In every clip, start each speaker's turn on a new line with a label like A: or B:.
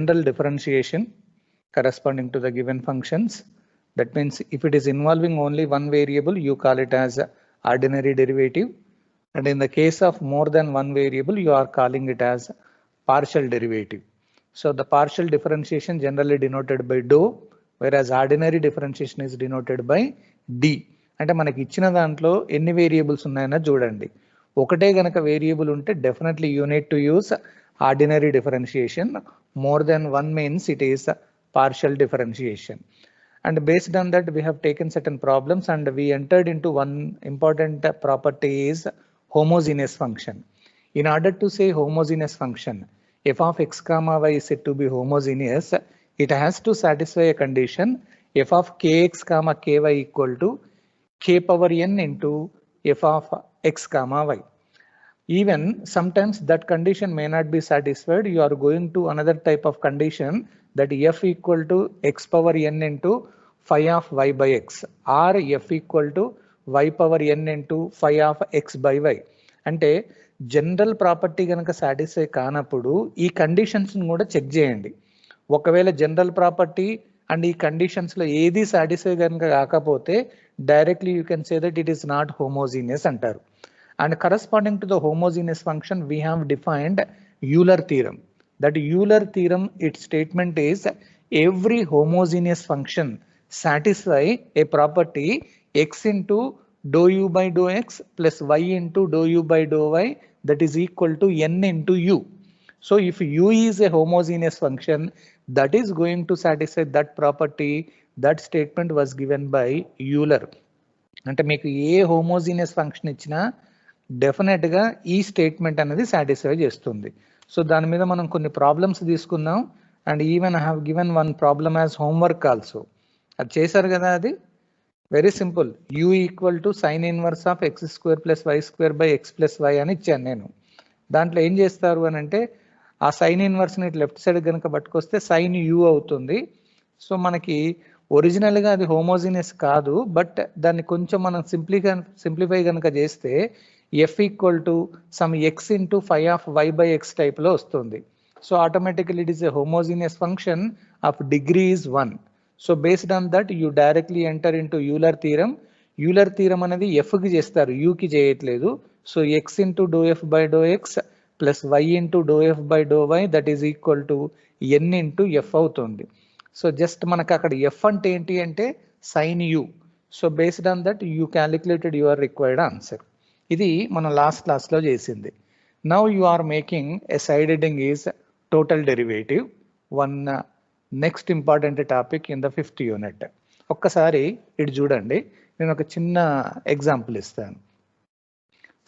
A: general differentiation corresponding to the given functions. That means if it is involving only one variable, you call it as ordinary derivative. And in the case of more than one variable, you are calling it as partial derivative. So the partial differentiation generally denoted by dou, whereas ordinary differentiation is denoted by d. అంటే మనకి ఇచ్చిన దాంట్లో ఎన్ని variables ఉన్నాయన్నా చూడండి. ఒకటే గనక variable ఉంటే definitely you need to use ordinary differentiation. More than one means it is partial differentiation. And based on that, we have taken certain problems and we entered into one important property is homogeneous function. In order to say homogeneous function, f of x comma y is said to be homogeneous, it has to satisfy a condition f of kx comma ky equal to k power n into f of x comma y. Even sometimes that condition may not be satisfied. You are going to another type of condition that f equal to x power n into phi of y by x, or f equal to y power n into phi of x by y. అంటే general property కనుక satisfy కానప్పుడు ఈ conditions కూడా check చేయండి. ఒకవేళ general property and ఈ conditions లో ఏది సాటిస్ఫై కనుక కాకపోతే directly you can say that it is not homogeneous అంటారు. And corresponding to the homogeneous function, we have defined Euler theorem. That Euler theorem, its statement is every homogeneous function satisfy a property x into dou u by dou x plus y into dou u by dou y, that is equal to n into u. So if u is a homogeneous function, that is going to satisfy that property. That statement was given by Euler. అంటే మీకు ఏ homogeneous function ఇచ్చినా definite గా ఈ statement అనేది satisfy చేస్తుంది. So దాని మీద మనం కొన్ని ప్రాబ్లమ్స్ తీసుకుందాం. And even I have given one problem as homework also. అది చేశారు కదా, అది very simple. U equal to sine inverse of X square plus why square by x plus y అని ఇచ్చాను నేను. దాంట్లో ఏం చేస్తారు అని అంటే ఆ సైన్ ఇన్వర్స్ని లెఫ్ట్ సైడ్ కనుక పట్టుకొస్తే సైన్ యూ అవుతుంది. సో మనకి ఒరిజినల్గా అది హోమోజీనియస్ కాదు, బట్ దాన్ని కొంచెం మనం సింప్లిఫై కనుక చేస్తే f equal to some x into phi of y by x type లో వస్తుంది. So automatically it is a homogeneous function of degree is 1. So based on that you directly enter into Euler theorem. Euler theorem అనేది f కి చేస్తారు, u కి చేయట్లేదు. So x into dou f by dou x plus y into dou f by dou y, that is equal to n into f అవుతుంది. So just మనకు అక్కడ f అంటే ఏంటి అంటే sin u. So based on that you calculated your required answer. ఇది మనం last క్లాస్లో చేసింది. Now you are making a side heading is total derivative, one next important topic in the 5th unit. ఒక్కసారి ఇటు చూడండి, నేను ఒక చిన్న ఎగ్జాంపుల్ ఇస్తాను.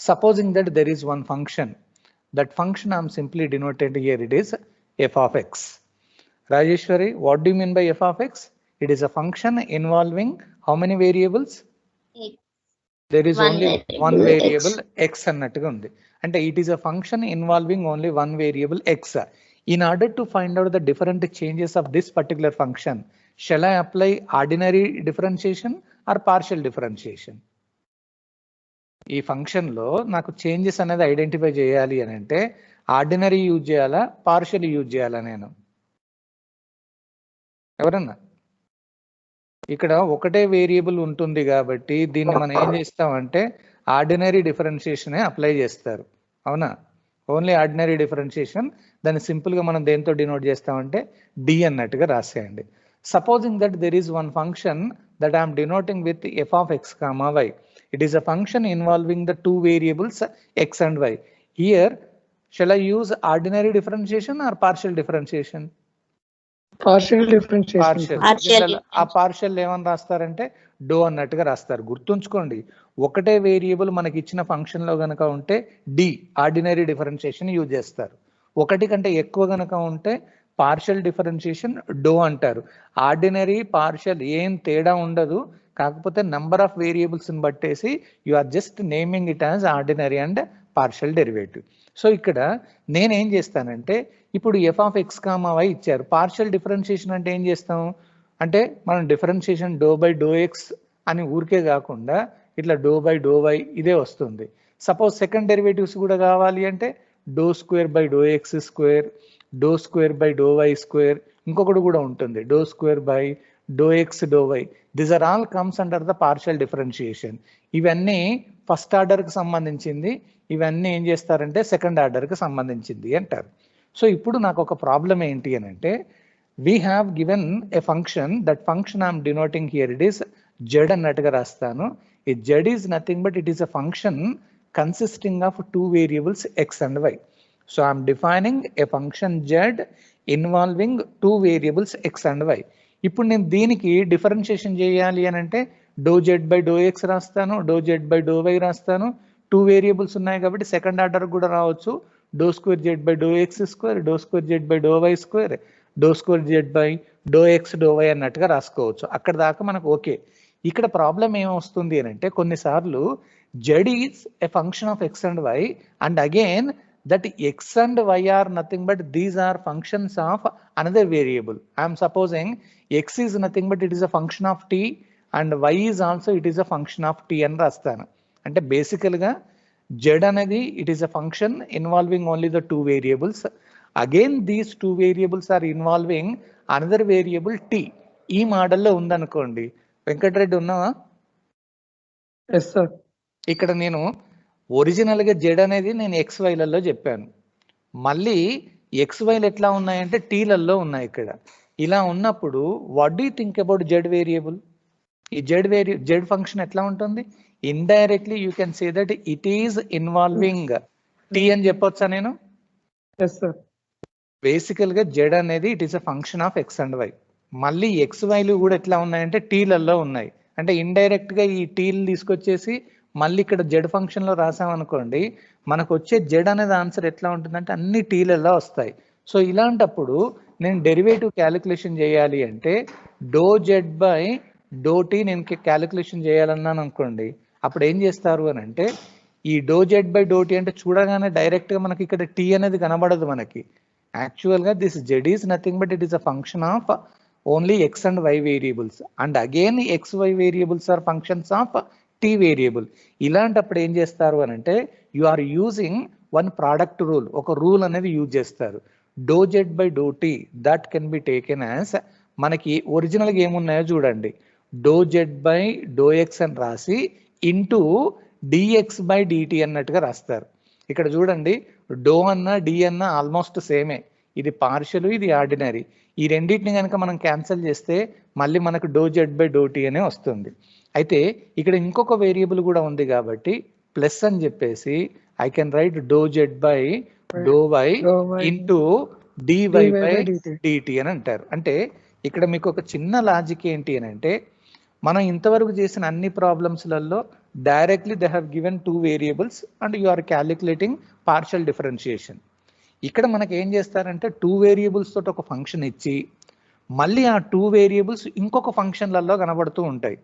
A: Supposing that there is one function, that function I'm simply denoted here, it is f of x. Rajeshwari, what do you mean by f of x? It is a function involving how many variables? There is only one variable x అన్నట్టుగా ఉంది. అంటే it is a function involving only one variable x. In order to find out the different changes of this particular function, shall I apply ordinary differentiation or partial differentiation? ఈ function లో నాకు changes అనేది identify చేయాలి అని అంటే ordinary use చేయాలా, partial use చేయాలా? నేను ఎవరన్నా ఇక్కడ ఒకటే వేరియబుల్ ఉంటుంది కాబట్టి దీన్ని మనం ఏం చేస్తామంటే ఆర్డినరీ డిఫరెన్షియేషన్ అప్లై చేస్తారు, అవునా? Only ordinary differentiation. దాన్ని సింపుల్ గా మనం దేంతో డినోట్ చేస్తామంటే డి అన్నట్టుగా రాసేయండి. Supposing that there is one function that I'm denoting with F of X comma Y. It is a function involving the two variables X and Y. Here shall I use ordinary differentiation or partial differentiation?
B: Partial differentiation.
A: ఆ partial ఏమని రాస్తారంటే do అన్నట్టుగా రాస్తారు. గుర్తుంచుకోండి, ఒకటే variable మనకి ఇచ్చిన function లో గనక ఉంటే డి ఆర్డినరీ డిఫరెన్షియేషన్ యూజ్ చేస్తారు. ఒకటి కంటే ఎక్కువ గనక ఉంటే పార్షియల్ డిఫరెన్షియేషన్ డో అంటారు. ఆర్డినరీ పార్షియల్ ఏం తేడా ఉండదు, కాకపోతే నంబర్ ఆఫ్ వేరియబుల్స్ ని బట్టేసి you are just naming it as ordinary and partial derivative. So ఇక్కడ నేనేం చేస్తానంటే ఇప్పుడు F of X comma Y ఇచ్చారు. పార్షియల్ డిఫరెన్షియేషన్ అంటే ఏం చేస్తాం అంటే మనం differentiation do by do X అని ఊరికే కాకుండా ఇట్లా డో బై డో వై ఇదే వస్తుంది. సపోజ్ సెకండ్ డెరివేటివ్స్ కూడా కావాలి అంటే do square by do x square do square by do y square, ఇంకొకటి కూడా ఉంటుంది do square by do x do y. This are all comes under the partial differentiation. ఇవన్నీ first ఆర్డర్కి సంబంధించింది, ఇవన్నీ ఏం చేస్తారంటే సెకండ్ ఆర్డర్కి సంబంధించింది అంటారు. సో ఇప్పుడు నాకు ఒక ప్రాబ్లం ఏంటి అని అంటే, we have given a function, that function I'm denoting here, it is Z అన్నట్టుగా రాస్తాను. ఈ Z is nothing but it is a function consisting of two variables X and Y. So I'm defining a function Z involving two variables X and Y. ఇప్పుడు నేను దీనికి differentiation చేయాలి అని అంటే do Z by do X రాస్తాను, do Z by do Y రాస్తాను. Two variables ఉన్నాయి కాబట్టి సెకండ్ ఆర్డర్ కూడా రావచ్చు, do square z by do x square, do square z by do y square, do square z by do x do y అన్నట్టుగా రాసుకోవచ్చు. అక్కడ దాకా మనకు ఓకే. ఇక్కడ ప్రాబ్లం ఏమొస్తుంది అని అంటే, కొన్నిసార్లు z is a function of x and y, and again that x and y are nothing but these are functions of another variable. I am supposing x is nothing but it is a function of t and y is also it is a function of t అని రాస్తాను. అంటే బేసికల్ గా z అనేది it is a function involving only the two variables. Again these two variables are involving another variable t. ఈ మోడల్లో ఉందనుకోండి. వెంకటరెడ్డి ఉన్నావా?
B: Yes sir.
A: ఇక్కడ నేను ఒరిజినల్గా జెడ్ అనేది నేను ఎక్స్వైలలో చెప్పాను, మళ్ళీ ఎక్స్వైలు ఎట్లా ఉన్నాయంటే టీలలో ఉన్నాయి. ఇక్కడ ఇలా ఉన్నప్పుడు what do you think about z variable? ఈ జెడ్ ఫంక్షన్ ఎట్లా ఉంటుంది? Indirectly you can say that it is involving t అని చెప్పొచ్చా నేను?
B: Yes sir.
A: బేసికల్ గా జెడ్ అనేది it is a function of x and y. మళ్ళీ ఎక్స్వైలు కూడా ఎట్లా ఉన్నాయంటే టీలలో ఉన్నాయి. అంటే ఇండైరెక్ట్ గా ఈ టీలు తీసుకొచ్చేసి మళ్ళీ ఇక్కడ జెడ్ ఫంక్షన్ లో రాసామనుకోండి, మనకు వచ్చే జెడ్ అనేది ఆన్సర్ ఎట్లా ఉంటుందంటే అన్ని టీలలో వస్తాయి. సో ఇలాంటప్పుడు నేను డెరివేటివ్ క్యాలిక్యులేషన్ చేయాలి అంటే do Z by do t నేను క్యాలిక్యులేషన్ చేయాలన్నాను అనుకోండి, అప్పుడు ఏం చేస్తారు అని అంటే ఈ do Z by do t అంటే చూడగానే డైరెక్ట్ గా మనకి ఇక్కడ టీ అనేది కనబడదు మనకి. యాక్చువల్ గా this z is nothing but it is a function of only x and y variables, and again x y variables are functions of t variable. ఇలాంటప్పుడు ఏం చేస్తారు అని అంటే you are using one product rule, ఒక rule అనేది use చేస్తారు. Do Z by do t that can be taken as, మనకి ఒరిజినల్గా ఏమున్నాయో చూడండి, do Z by do X అని రాసి ఇంటూ డిఎక్స్ బై డిటి అన్నట్టుగా రాస్తారు. ఇక్కడ చూడండి డో అన్న డి అన్న ఆల్మోస్ట్ సేమే, ఇది పార్షియల్ ఇది ఆర్డినరీ. ఈ రెండింటిని కనుక మనం క్యాన్సిల్ చేస్తే మళ్ళీ మనకు do Z by do t అనే వస్తుంది. అయితే ఇక్కడ ఇంకొక వేరియబుల్ కూడా ఉంది కాబట్టి ప్లస్ అని చెప్పేసి I can write do Z by do y into DY by dt అని అంటారు. అంటే ఇక్కడ మీకు ఒక చిన్న లాజిక్ ఏంటి అని అంటే, మనం ఇంతవరకు చేసిన అన్ని ప్రాబ్లమ్స్లలో directly they have given two variables and you are calculating partial differentiation. ఇక్కడ మనకి ఏం చేస్తారంటే టూ వేరియబుల్స్ తోటి ఒక ఫంక్షన్ ఇచ్చి మళ్ళీ ఆ టూ వేరియబుల్స్ ఇంకొక ఫంక్షన్లలో కనబడుతూ ఉంటాయి.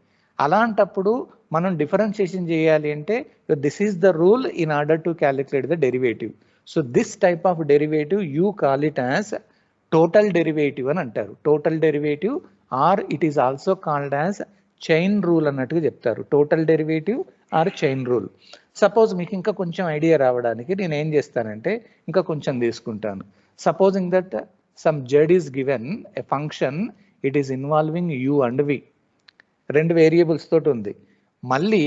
A: అలాంటప్పుడు మనం డిఫరెన్షియేషన్ చేయాలి అంటే this is the rule in order to calculate the derivative. So this type of derivative you call it as total derivative అని అంటారు. Total derivative or it is also called as chain rule అన్నట్టుగా చెప్తారు. Total derivative or chain rule. Suppose మీకు ఇంకా కొంచెం idea రావడానికి నేను ఏం చేస్తానంటే ఇంకా కొంచెం తీసుకుంటాను. Supposing that some z is given a function, it is involving u and v, రెండు వేరియబుల్స్ తోటి ఉంది. మళ్ళీ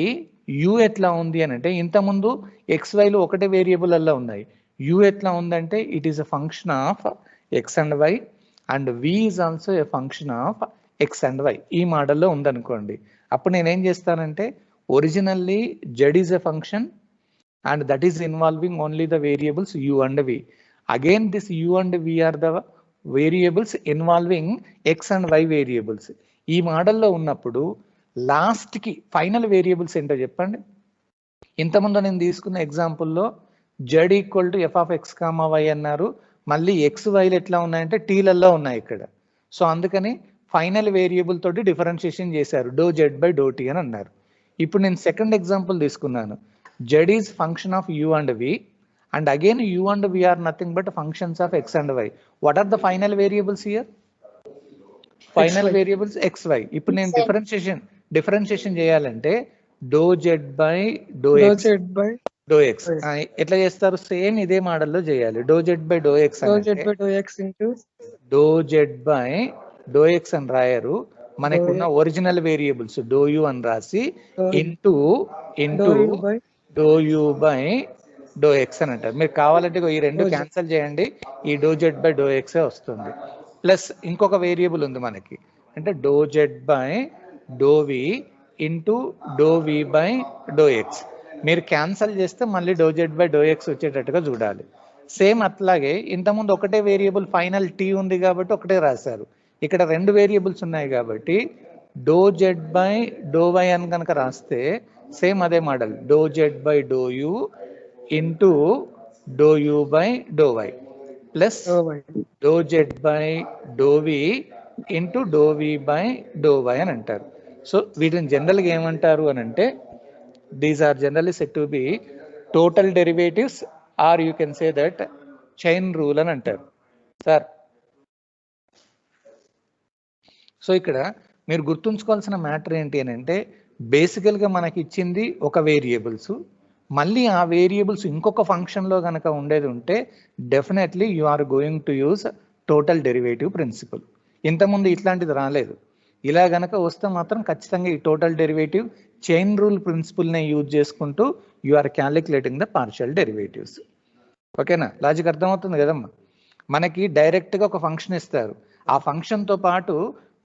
A: యూ ఎట్లా ఉంది అని అంటే ఇంతకుముందు ఎక్స్వైలు ఒకటే వేరియబుల్ అలా ఉన్నాయి. యూ ఎట్లా ఉందంటే it is a function of x and y and v is also a function of x and y. ఈ మోడల్లో ఉందనుకోండి, అప్పుడు నేనేం చేస్తానంటే originally z is a function and that is involving only the variables u and v. Again this u and v are the variables involving x and y variables. ఈ మోడల్లో ఉన్నప్పుడు లాస్ట్కి ఫైనల్ వేరియబుల్స్ ఏంటో చెప్పండి. ఇంతకుముందు నేను తీసుకున్న ఎగ్జాంపుల్లో Z equal to F of X comma Y అన్నారు, మళ్ళీ ఎక్స్ వైలు ఎట్లా ఉన్నాయంటే టీలలో ఉన్నాయి ఇక్కడ. సో అందుకని ఫైనల్ వేరియబుల్ తోటి డిఫరెన్షియేషన్ చేశారు, dou Z by do t అని అన్నారు. ఇప్పుడు నేను సెకండ్ ఎగ్జాంపుల్ తీసుకున్నాను, z is function of u and v and again u and v are nothing but functions of x and y. What are the final variables here? Final variables x y. ఇప్పుడు నేను differentiation చేయాలంటే dou Z by do x dou x. ఎట్లా చేస్తారు? Same ఇదే మోడల్లో చేయాలి. Dou Z by do x
B: Dou
A: అంటే
B: z by dou x into
A: dou Z by do X అని రాయరు. మనకున్న ఒరిజినల్ వేరియబుల్స్ డో యు అని రాసి into
B: dou u by
A: dou u by do X అని అంటారు. మీరు కావాలంటే ఈ రెండు
B: Dou z.
A: క్యాన్సిల్ చేయండి, ఈ do Z by do x వస్తుంది. ప్లస్ ఇంకొక వేరియబుల్ ఉంది మనకి, అంటే do Z by do we into do we by do x. మీరు క్యాన్సిల్ చేస్తే మళ్ళీ dou Z by do x వచ్చేటట్టుగా చూడాలి. సేమ్ అట్లాగే ఇంతకుముందు ఒకటే వేరియబుల్ ఫైనల్ టీ ఉంది కాబట్టి ఒకటే రాశారు. ఇక్కడ రెండు వేరియబుల్స్ ఉన్నాయి కాబట్టి dou Z by do y అని కనుక రాస్తే సేమ్ అదే model, dou Z by dou u into dou u by do why plus
B: dou y.
A: Dou Z by do we into do we by do y అని అంటారు. So వీటిని జనరల్గా ఏమంటారు అని అంటే, these are generally said to be total derivatives, or you can say that chain rule అని అంటారు sir. So ఇక్కడ మీరు గుర్తుంచుకోవాల్సిన మ్యాటర్ ఏంటి అని అంటే, బేసికల్గా మనకి ఇచ్చింది ఒక వేరియబుల్స్, మళ్ళీ ఆ వేరియబుల్స్ ఇంకొక ఫంక్షన్లో కనుక ఉండేది ఉంటే definitely you are going to use total derivative principle. ఇంతకుముందు ఇట్లాంటిది రాలేదు. ఇలా గనక వస్తే మాత్రం ఖచ్చితంగా ఈ టోటల్ డెరివేటివ్ చైన్ రూల్ ప్రిన్సిపల్నే యూజ్ చేసుకుంటూ you are calculating the partial derivatives. ఓకేనా? లాజిక్ అర్థమవుతుంది కదమ్మా? మనకి డైరెక్ట్గా ఒక ఫంక్షన్ ఇస్తారు, ఆ ఫంక్షన్తో పాటు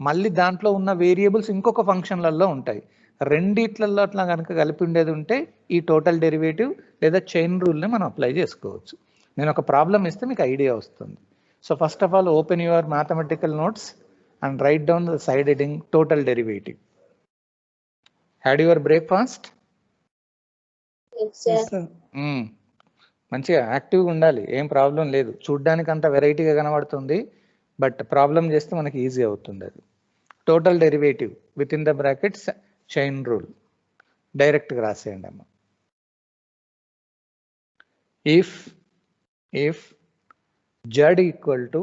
A: మళ్ళీ దాంట్లో ఉన్న వేరియబుల్స్ ఇంకొక ఫంక్షన్లలో ఉంటాయి. రెండిట్లలో అట్లా కనుక కలిపి ఉండేది ఉంటే ఈ టోటల్ డెరివేటివ్ లేదా చైన్ రూల్ని మనం అప్లై చేసుకోవచ్చు. నేను ఒక ప్రాబ్లం ఇస్తే మీకు ఐడియా వస్తుంది. So first of all open your mathematical notes and right down the side heading total derivative. Had your breakfast?
B: Yes, sir.
A: మంచిగా యాక్టివ్గా ఉండాలి, ఏం ప్రాబ్లం లేదు. చూడ్డానికి అంత వెరైటీగా కనబడుతుంది, బట్ ప్రాబ్లం చేస్తే మనకి ఈజీ అవుతుంది. అది total derivative with in the brackets chain rule డైరెక్ట్గా రాసేయండి అమ్మ. If z equal to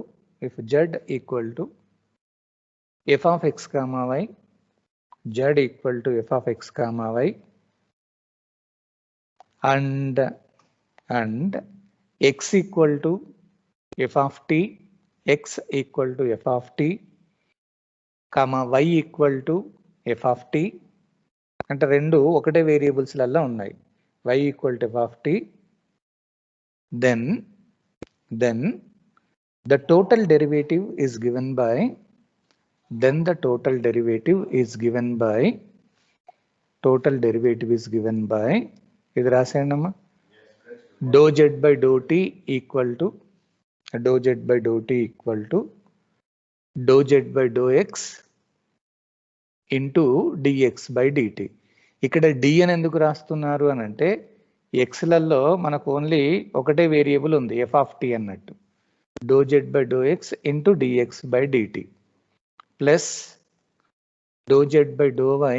A: f of x comma y, z equal to f of x comma y and x equal to f of t, x equal to f of t, comma y equal to f of t, అంటే రెండు ఒకటే variables లలో ఉన్నాయి. y equal to f of t, then the total derivative is given by ఇది రాసేయండి అమ్మా. Dou Z by do t equal to do Z by do x into d x by d t. ఇక్కడ d అని ఎందుకు రాస్తున్నారు అని అంటే, ఎక్స్లలో మనకు ఓన్లీ ఒకటే వేరియబుల్ ఉంది ఎఫ్ ఆఫ్ టీ అన్నట్టు. Do Z by do x into d x by d t plus do Z by do y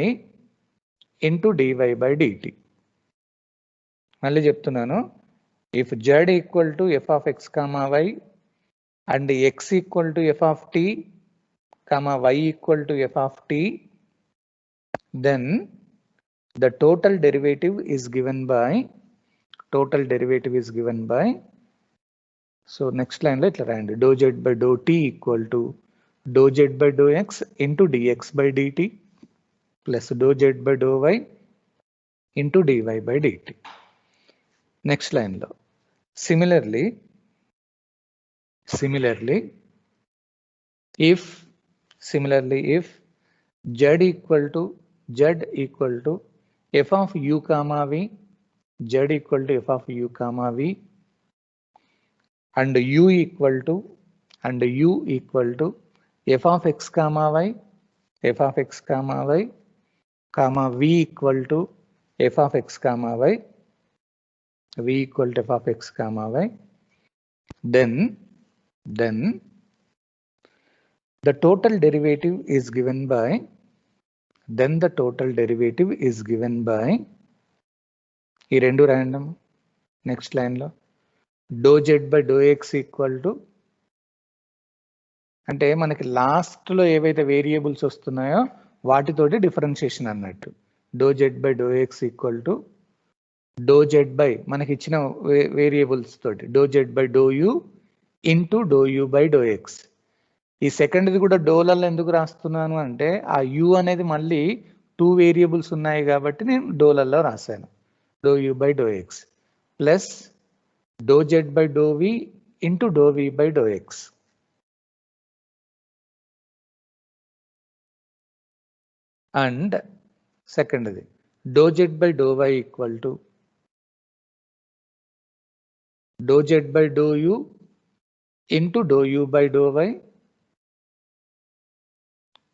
A: into DY by d t. మళ్ళీ చెప్తున్నాను, if z equal to F of X comma y and x equal to F of t comma y equal to F of t, then the total derivative is given by so next line లో ఇట్లా రాయండి, dou Z by do t equal to do Z by do x into d x by d t plus do Z by do y into DY by d t. Next లైన్లో similarly if z equal to f of u comma v, z equal to f of u comma v and u equal to f of x comma y comma v equal to f of x comma y, then the total derivative is given by ఈ రెండు random. Next లైన్లో do Z by do x equal to, అంటే మనకి లాస్ట్లో ఏవైతే variables వస్తున్నాయో వాటితోటి differentiation అన్నట్టు. Do Z by do x equal to do Z by మనకి ఇచ్చిన వేరియబుల్స్ తోటి do Z by do you into do you by do x. ఈ సెకండ్ది కూడా డోలలో ఎందుకు రాస్తున్నాను అంటే ఆ యూ అనేది మళ్ళీ 2 వేరియబుల్స్ ఉన్నాయి కాబట్టి నేను డోలలో రాశాను. Do you by do X plus do Z by do we into do we by do X. And సెకండ్ది do Z by do Y equal to do Z by do you into do you by do why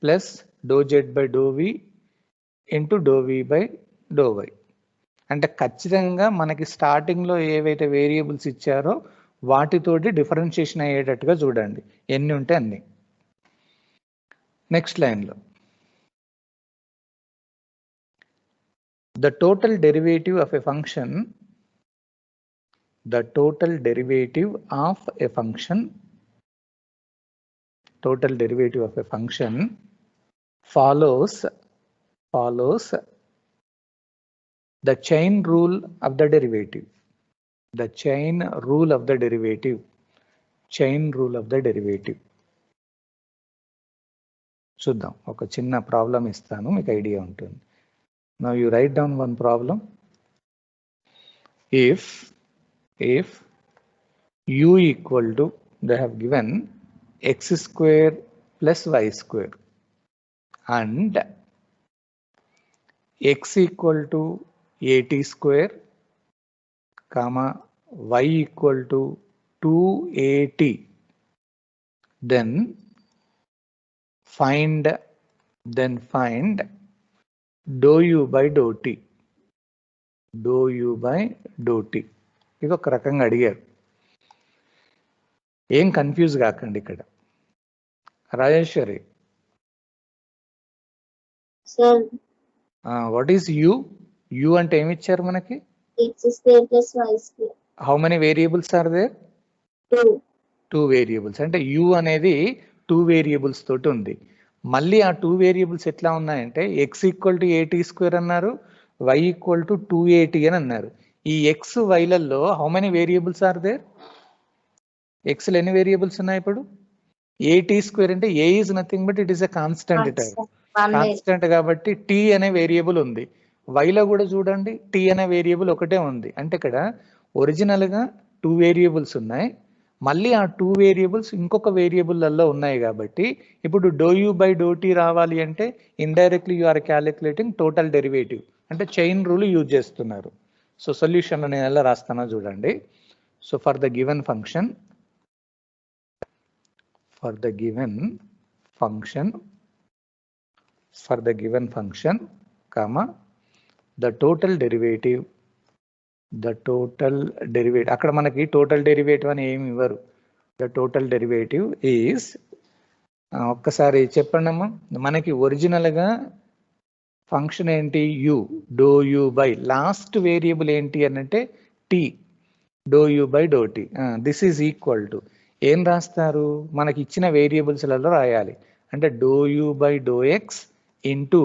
A: plus do Z by do we into do we by do why. అంటే ఖచ్చితంగా మనకి స్టార్టింగ్లో ఏవైతే variables ఇచ్చారో వాటితోటి differentiation అయ్యేటట్టుగా చూడండి, ఎన్ని ఉంటే అన్ని. నెక్స్ట్ లైన్లో the total derivative of a function follows the chain rule of the derivative. చూద్దాం, ఒక చిన్న ప్రాబ్లం ఇస్తాను, మీకు ఐడియా ఉంటుంది. Now you write down one problem. If u equal to, they have given x square plus y square and x equal to at square comma y equal to 2at, then find dou you by do t. ఇది ఒక రకంగా అడిగారు, ఏం confuse కాకండి ఇక్కడ. Rajeshwari, what is u? U అంటే ఏమి ఇచ్చారు మనకి? How many variables are there? 2 variables. అంటే యూ అనేది 2 వేరియబుల్స్ తోటి ఉంది. మళ్ళీ ఆ 2 వేరియబుల్స్ ఎట్లా ఉన్నాయంటే X equal to AT square అన్నారు, వై ఈక్వల్ టు 2at అని అన్నారు. ఈ ఎక్స్ వైలలో how many variables are there? ఎక్స్లో ఎన్ని వేరియబుల్స్ ఉన్నాయి ఇప్పుడు? ఏటీ స్క్వేర్ అంటే A is nothing but it is a constant type, constant కాబట్టి టీ అనే వేరియబుల్ ఉంది. వైలో కూడా చూడండి టీ అనే వేరియబుల్ ఒకటే ఉంది. అంటే ఇక్కడ ఒరిజినల్గా 2 వేరియబుల్స్ ఉన్నాయి, మళ్ళీ ఆ 2 వేరియబుల్స్ ఇంకొక వేరియబుల్లలో ఉన్నాయి కాబట్టి ఇప్పుడు dou you by do t రావాలి అంటే indirectly you are calculating total derivative, అంటే చైన్ రూల్ యూజ్ చేస్తున్నారు. సో సొల్యూషన్లో నేను ఎలా రాస్తానో చూడండి. So for the given function comma the total derivative అక్కడ మనకి టోటల్ డెరివేటివ్ అని ఏమి ఇవ్వరు. ద టోటల్ డెరివేటివ్ ఈజ్, ఒక్కసారి చెప్పండి అమ్మా, మనకి ఒరిజినల్గా ఫంక్షన్ ఏంటి? U, dou you by last variable ఏంటి అని అంటే t, dou you by do t. This is equal to ఏం రాస్తారు? మనకి ఇచ్చిన వేరియబుల్స్లలో రాయాలి. అంటే dou you by do x into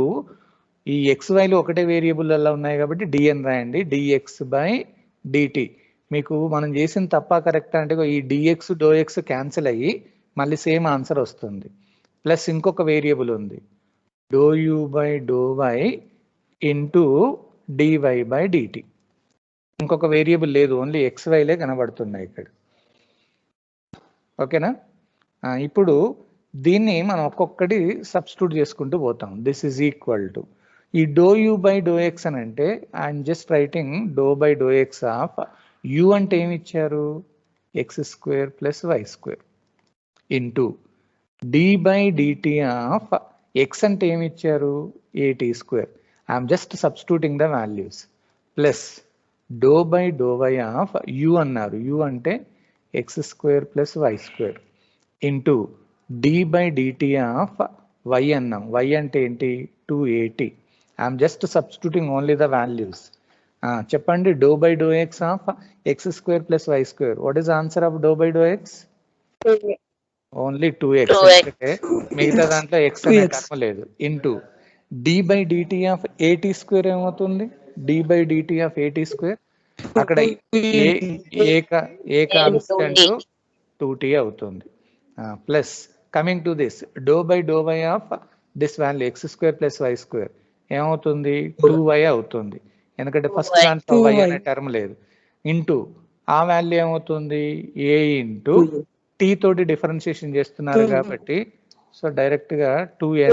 A: ఈ ఎక్స్ వైలు ఒకటే వేరియబుల్లలో ఉన్నాయి కాబట్టి డిఎన్ రాయండి, డిఎక్స్ బై డిటి. మీకు మనం చేసిన తప్ప కరెక్ట్ అంటే ఈ డిఎక్స్ డో ఎక్స్ క్యాన్సిల్ అయ్యి మళ్ళీ సేమ్ ఆన్సర్ వస్తుంది. ప్లస్ ఇంకొక వేరియబుల్ ఉంది dou you by do y into DY by d t. ఇంకొక వేరియబుల్ లేదు, ఓన్లీ ఎక్స్ వైలే కనబడుతున్నాయి ఇక్కడ. ఓకేనా? ఇప్పుడు దీన్ని మనం ఒక్కొక్కటి సబ్స్టిట్యూట్ చేసుకుంటూ పోతాం. దిస్ ఈజ్ ఈక్వల్ టు ఈ do you by do X అని అంటే I'm just writing dou by do X of u అంటే ఏమి ఇచ్చారు? X square plus why square into D by DT of x అంటే ఏమి ఇచ్చారు? A t square. I'm just substituting the values plus dou by do why of u అన్నారు, u అంటే x square plus why square into D by DT of why అన్నాం, Y అంటే ఏంటి? 2at. I'm just substituting only the values. చెప్పండి, do by do X of X square plus why square. What is answer of do by do X? Only 2x. మిగతా దాంట్లో X అనే కర్మ లేదు. Into D by DT of AT square ఏమవుతుంది? D by DT of AT square అక్కడ A constant 2t అవుతుంది. Plus coming to this do by do why of this value x² + y² ఏమవుతుంది 2y అవుతుంది, ఎందుకంటే first దాంట్లో y అనే term లేదు. Into ఆ వాల్యూ ఏమవుతుంది a ఇంటూ t తోటి డిఫరెన్షియేషన్ చేస్తున్నారు కాబట్టి సో డైరెక్ట్ గా 2a.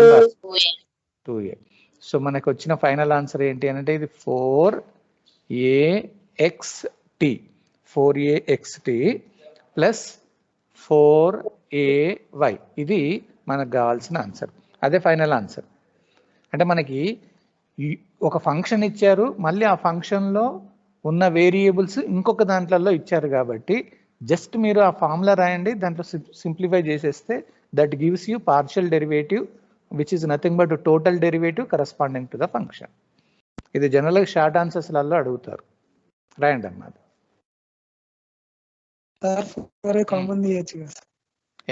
A: సో మనకు వచ్చిన ఫైనల్ ఆన్సర్ ఏంటి అంటే ఇది 4axt ప్లస్ 4ay, ఇది మనకు కావాల్సిన ఆన్సర్. అదే ఫైనల్ ఆన్సర్. అంటే మనకి ఒక ఫంక్షన్ ఇచ్చారు, మళ్ళీ ఆ ఫంక్షన్లో ఉన్న వేరియబుల్స్ ఇంకొక దాంట్లో ఇచ్చారు కాబట్టి జస్ట్ మీరు ఆ ఫార్ములా రాయండి, దాంట్లో సింప్లిఫై చేసేస్తే that gives you partial derivative which is nothing but total derivative corresponding to the function. ఇది జనరల్గా షార్ట్ ఆన్సర్స్లలో అడుగుతారు, రాయండి అన్నమాట.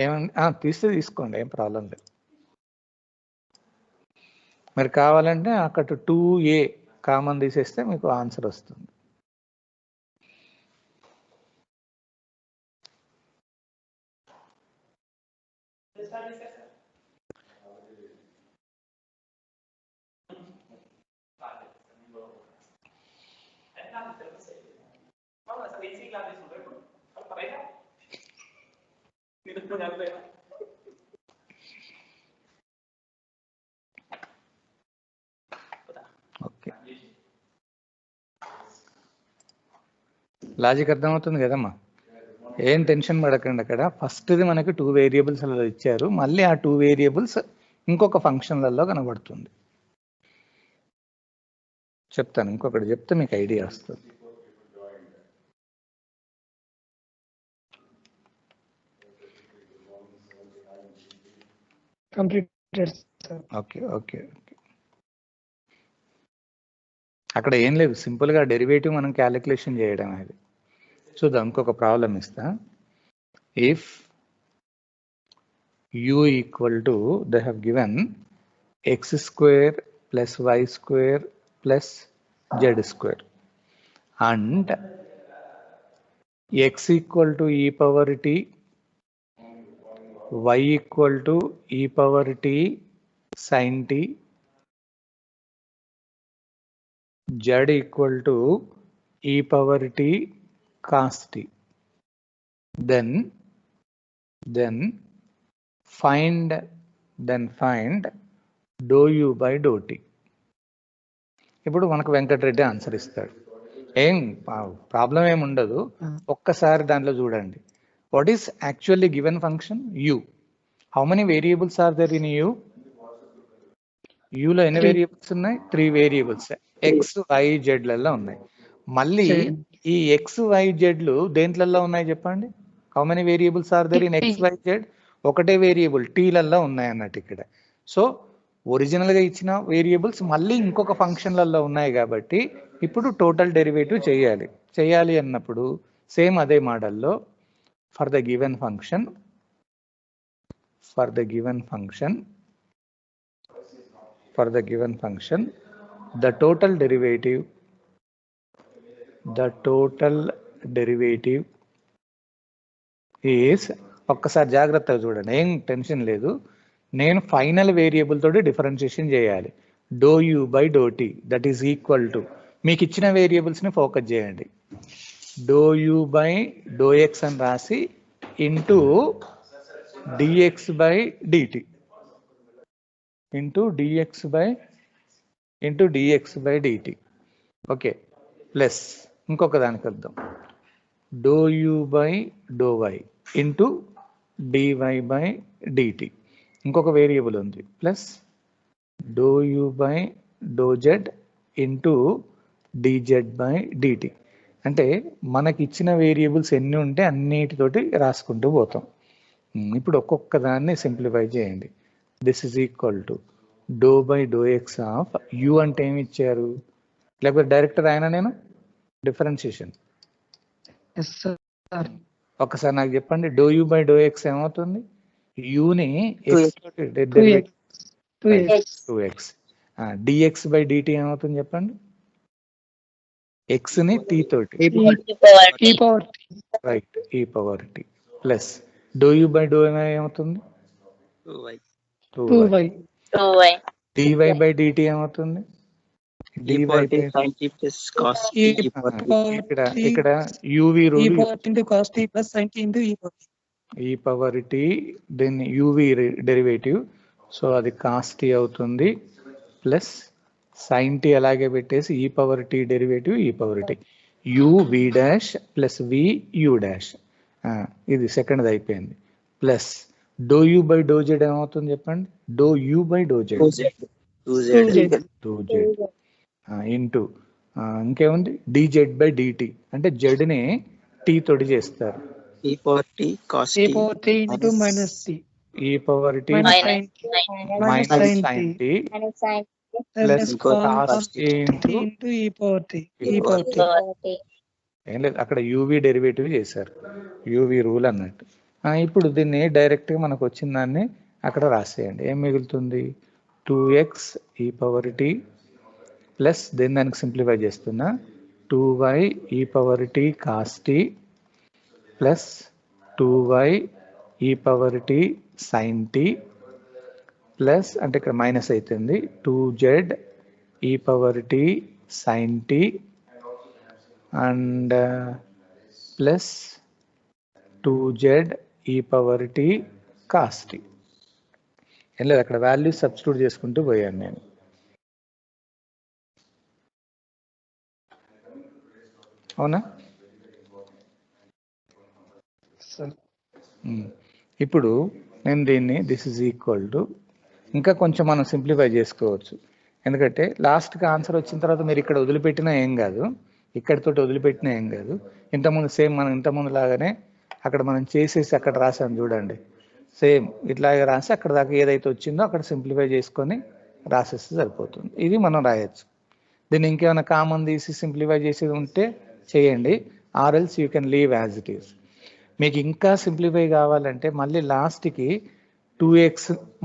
A: ఏమన్నా తీస్తే తీసుకోండి, ఏం ప్రాబ్లం లేదు. మరి కావాలంటే అక్కడ 2a కామన్ తీసేస్తే మీకు ఆన్సర్ వస్తుంది. ఓకే, లాజిక్ అర్థమవుతుంది కదమ్మా, ఏం టెన్షన్ పడకండి. అక్కడ ఫస్ట్ది మనకి 2 వేరియబుల్స్ అలా ఇచ్చారు, మళ్ళీ ఆ 2 వేరియబుల్స్ ఇంకొక ఫంక్షన్లలో కనబడుతుంది. చెప్తాను, ఇంకొకటి చెప్తే మీకు ఐడియా వస్తుంది. ఓకే ఓకే ఓకే, అక్కడ ఏం లేదు, సింపుల్గా డెరివేటివ్ మనం క్యాలిక్యులేషన్ చేయడం. అది చూద్దాం, ఇంకొక ప్రాబ్లం ఇస్తా. If u equal to, they have given x² plus y² plus z² and x equal to e power t, y equal to e power t sin t, z equal to e power t cos t, then find dou u by dou t. ఇప్పుడు మనకు Venkatareddy answer ఇస్తాడు, ఏం problem ఏమి ఉండదు. ఒక్కసారి దాంట్లో చూడండి, what is actually given function u. How many variables are there in u? యూలో ఎన్ని వేరియబుల్స్ ఉన్నాయి? 3 వేరియబుల్స్ ఎక్స్ వై జెడ్లలో ఉన్నాయి. మళ్ళీ ఈ ఎక్స్ వై జెడ్లు దేంట్లలో ఉన్నాయి చెప్పండి? How many variables are there in x y z? ఒకటే వేరియబుల్ టీలలో ఉన్నాయి అన్నట్టు ఇక్కడ. సో ఒరిజినల్ గా ఇచ్చిన వేరియబుల్స్ మళ్ళీ ఇంకొక ఫంక్షన్లలో ఉన్నాయి కాబట్టి ఇప్పుడు టోటల్ డెరివేటివ్ చేయాలి అన్నప్పుడు సేమ్ అదే మోడల్లో for the given function the total derivative is, ఒక్కసారి జాగ్రత్తగా చూడండి, ఏం టెన్షన్ లేదు. నేను ఫైనల్ వేరియబుల్ తోటి డిఫరెన్షియేషన్ చేయాలి. Dou you by do t that is equal to, మీకు ఇచ్చిన వేరియబుల్స్ ని ఫోకస్ చేయండి, dou you by do X అని రాసి into d x by d t d x by d t. Okay, plus ఇంకొక దానికి వద్దాం, dou you by do y into DY by d t. ఇంకొక వేరియబుల్ ఉంది, plus do you by do z into d z by d t. అంటే మనకి ఇచ్చిన వేరియబుల్స్ ఎన్ని ఉంటే అన్నిటితోటి రాసుకుంటూ పోతాం. ఇప్పుడు ఒక్కొక్క దాన్ని సింప్లిఫై చేయండి. This is equal to dou by do X of u అంటే ఏమి ఇచ్చారు, లేకపోతే డైరెక్ట్ రాయనా నేను డిఫరెన్షియేషన్? ఒకసారి నాకు చెప్పండి, dou you by do x ఏమవుతుంది? యూని ఎక్స్ తోటి 2x, డిఎక్స్ బై డిటి ఏమవుతుంది చెప్పండి? x ని t తోటి,
B: e power t.
A: Right, e power t plus do you by dou ఏమవుతుంది,
C: 2y
A: 2y,
B: 2y.
A: dy by dt ఏమవుతుంది, dy
C: e
A: by
C: power t sin t plus cos t
B: e
C: e power t.
B: power
A: ఇక్కడ
B: t
A: ఇక్కడ uv
B: e
A: rule,
B: power t into cos t plus sin t into e power t.
A: E power t then uv derivative, so అది cos t అవుతుంది plus sine t అలాగే పెట్టేసి e power t derivative e power t uv dash plus v u dash, ఇది second అయిపోయింది, plus do you by do z ఏమవుతుంది చెప్పండి, dou you by do z
C: 2z
A: dou z into ఇంకేముంది dz by dt, అంటే జెడ్ని tea తోటి చేస్తారు,
C: e power t cos
B: e
C: t
B: power t into minus t
A: e power t
B: minus sin
A: minus
B: sin
A: sine
B: t
A: t
B: plus
A: plus
B: cos
A: cos
B: t
A: into
B: into e power t.
A: E
B: e power t.
A: ఏం లేదు, అక్కడ UV derivative చేశారు, UV rule అన్నట్టు. ఇప్పుడు దీన్ని డైరెక్ట్గా మనకు వచ్చిన దాన్ని అక్కడ రాసేయండి, ఏం మిగులుతుంది 2x ఈ పవర్ టీ ప్లస్ దీన్ని దానికి సింప్లిఫై చేస్తున్నా 2y e power t cos t plus 2y e power t sine t plus అంటే ఇక్కడ మైనస్ అవుతుంది 2z e power t sine t and plus 2z e power t cos tea. ఏం లేదు, అక్కడ value substitute చేసుకుంటూ పోయాను నేను. అవునా? ఇప్పుడు నేను దీన్ని దిస్ ఇస్ ఈక్వల్ టు ఇంకా కొంచెం మనం సింప్లిఫై చేసుకోవచ్చు, ఎందుకంటే లాస్ట్కి ఆన్సర్ వచ్చిన తర్వాత మీరు ఇక్కడ వదిలిపెట్టినా ఏం కాదు, ఇక్కడితోటి వదిలిపెట్టినా ఏం కాదు, ఇంతకుముందు సేమ్ మనం ఇంతకుముందు లాగానే అక్కడ మనం చేసేసి అక్కడ రాసాం చూడండి, సేమ్ ఇట్లాగే రాసి అక్కడ దాకా ఏదైతే వచ్చిందో అక్కడ సింప్లిఫై చేసుకొని రాసేస్తే సరిపోతుంది. ఇది మనం రాయొచ్చు. దీన్ని ఇంకేమైనా కామన్ తీసి సింప్లిఫై చేసేది ఉంటే చేయండి, or else you can leave as it is. మీకు ఇంకా సింప్లిఫై కావాలంటే మళ్ళీ లాస్ట్కి 2x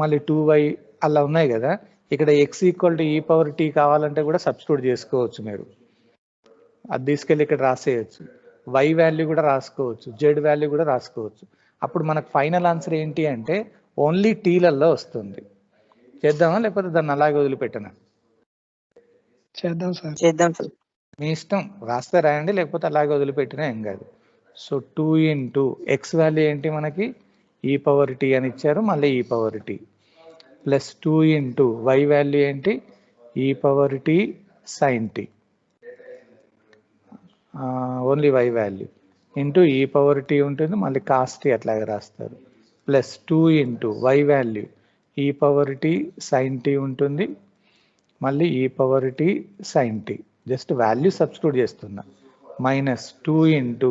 A: మళ్ళీ 2y అలా ఉన్నాయి కదా, ఇక్కడ x ఈక్వల్ టు ఈ పవర్ టీ కావాలంటే కూడా సబ్స్టిట్యూట్ చేసుకోవచ్చు మీరు, అది తీసుకెళ్ళి ఇక్కడ రాసేయచ్చు, y వాల్యూ కూడా రాసుకోవచ్చు, z వాల్యూ కూడా రాసుకోవచ్చు. అప్పుడు మనకు ఫైనల్ ఆన్సర్ ఏంటి అంటే ఓన్లీ టీలలో వస్తుంది. చేద్దామా లేకపోతే దాన్ని అలాగే వదిలిపెట్టనా?
B: చేద్దాం సార్.
C: చేద్దాం సార్.
A: మీ ఇష్టం, రాస్తే రాయండి లేకపోతే అలాగే వదిలిపెట్టినా ఏం కాదు. సో 2 ఇంటూ ఎక్స్ వాల్యూ ఏంటి మనకి ఈ పవర్ టీ అని ఇచ్చారు, మళ్ళీ e power t plus 2 into y value ఏంటి e power t sine t, only y value into e power t ఉంటుంది, మళ్ళీ కాస్ టీ అట్లాగే రాస్తారు, plus 2 into y value e power t sine t ఉంటుంది, మళ్ళీ e power t sine t, just value substitute చేస్తున్నా, minus 2 into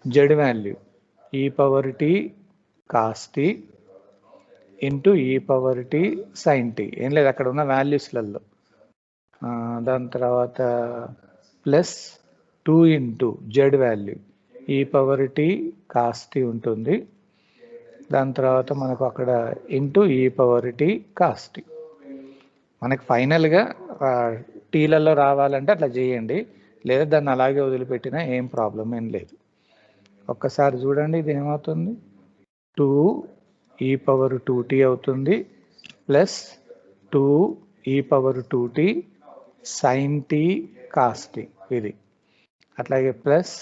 A: z value e power t cos t into e power t sine t, ఏం లేదు అక్కడ ఉన్న వాల్యూస్లలో. దాని తర్వాత plus 2 into z value e power t cos tea ఉంటుంది, దాని తర్వాత మనకు అక్కడ into e power t cos tea. మనకి ఫైనల్గా టీలలో రావాలంటే అట్లా చేయండి, లేదా దాన్ని అలాగే వదిలిపెట్టినా ఏం ప్రాబ్లం ఏం లేదు. ఒక్కసారి చూడండి, ఇది ఏమవుతుంది 2 ఈ పవర్ 2t అవుతుంది plus 2 e power 2t sine t cos t, ఇది అట్లాగే plus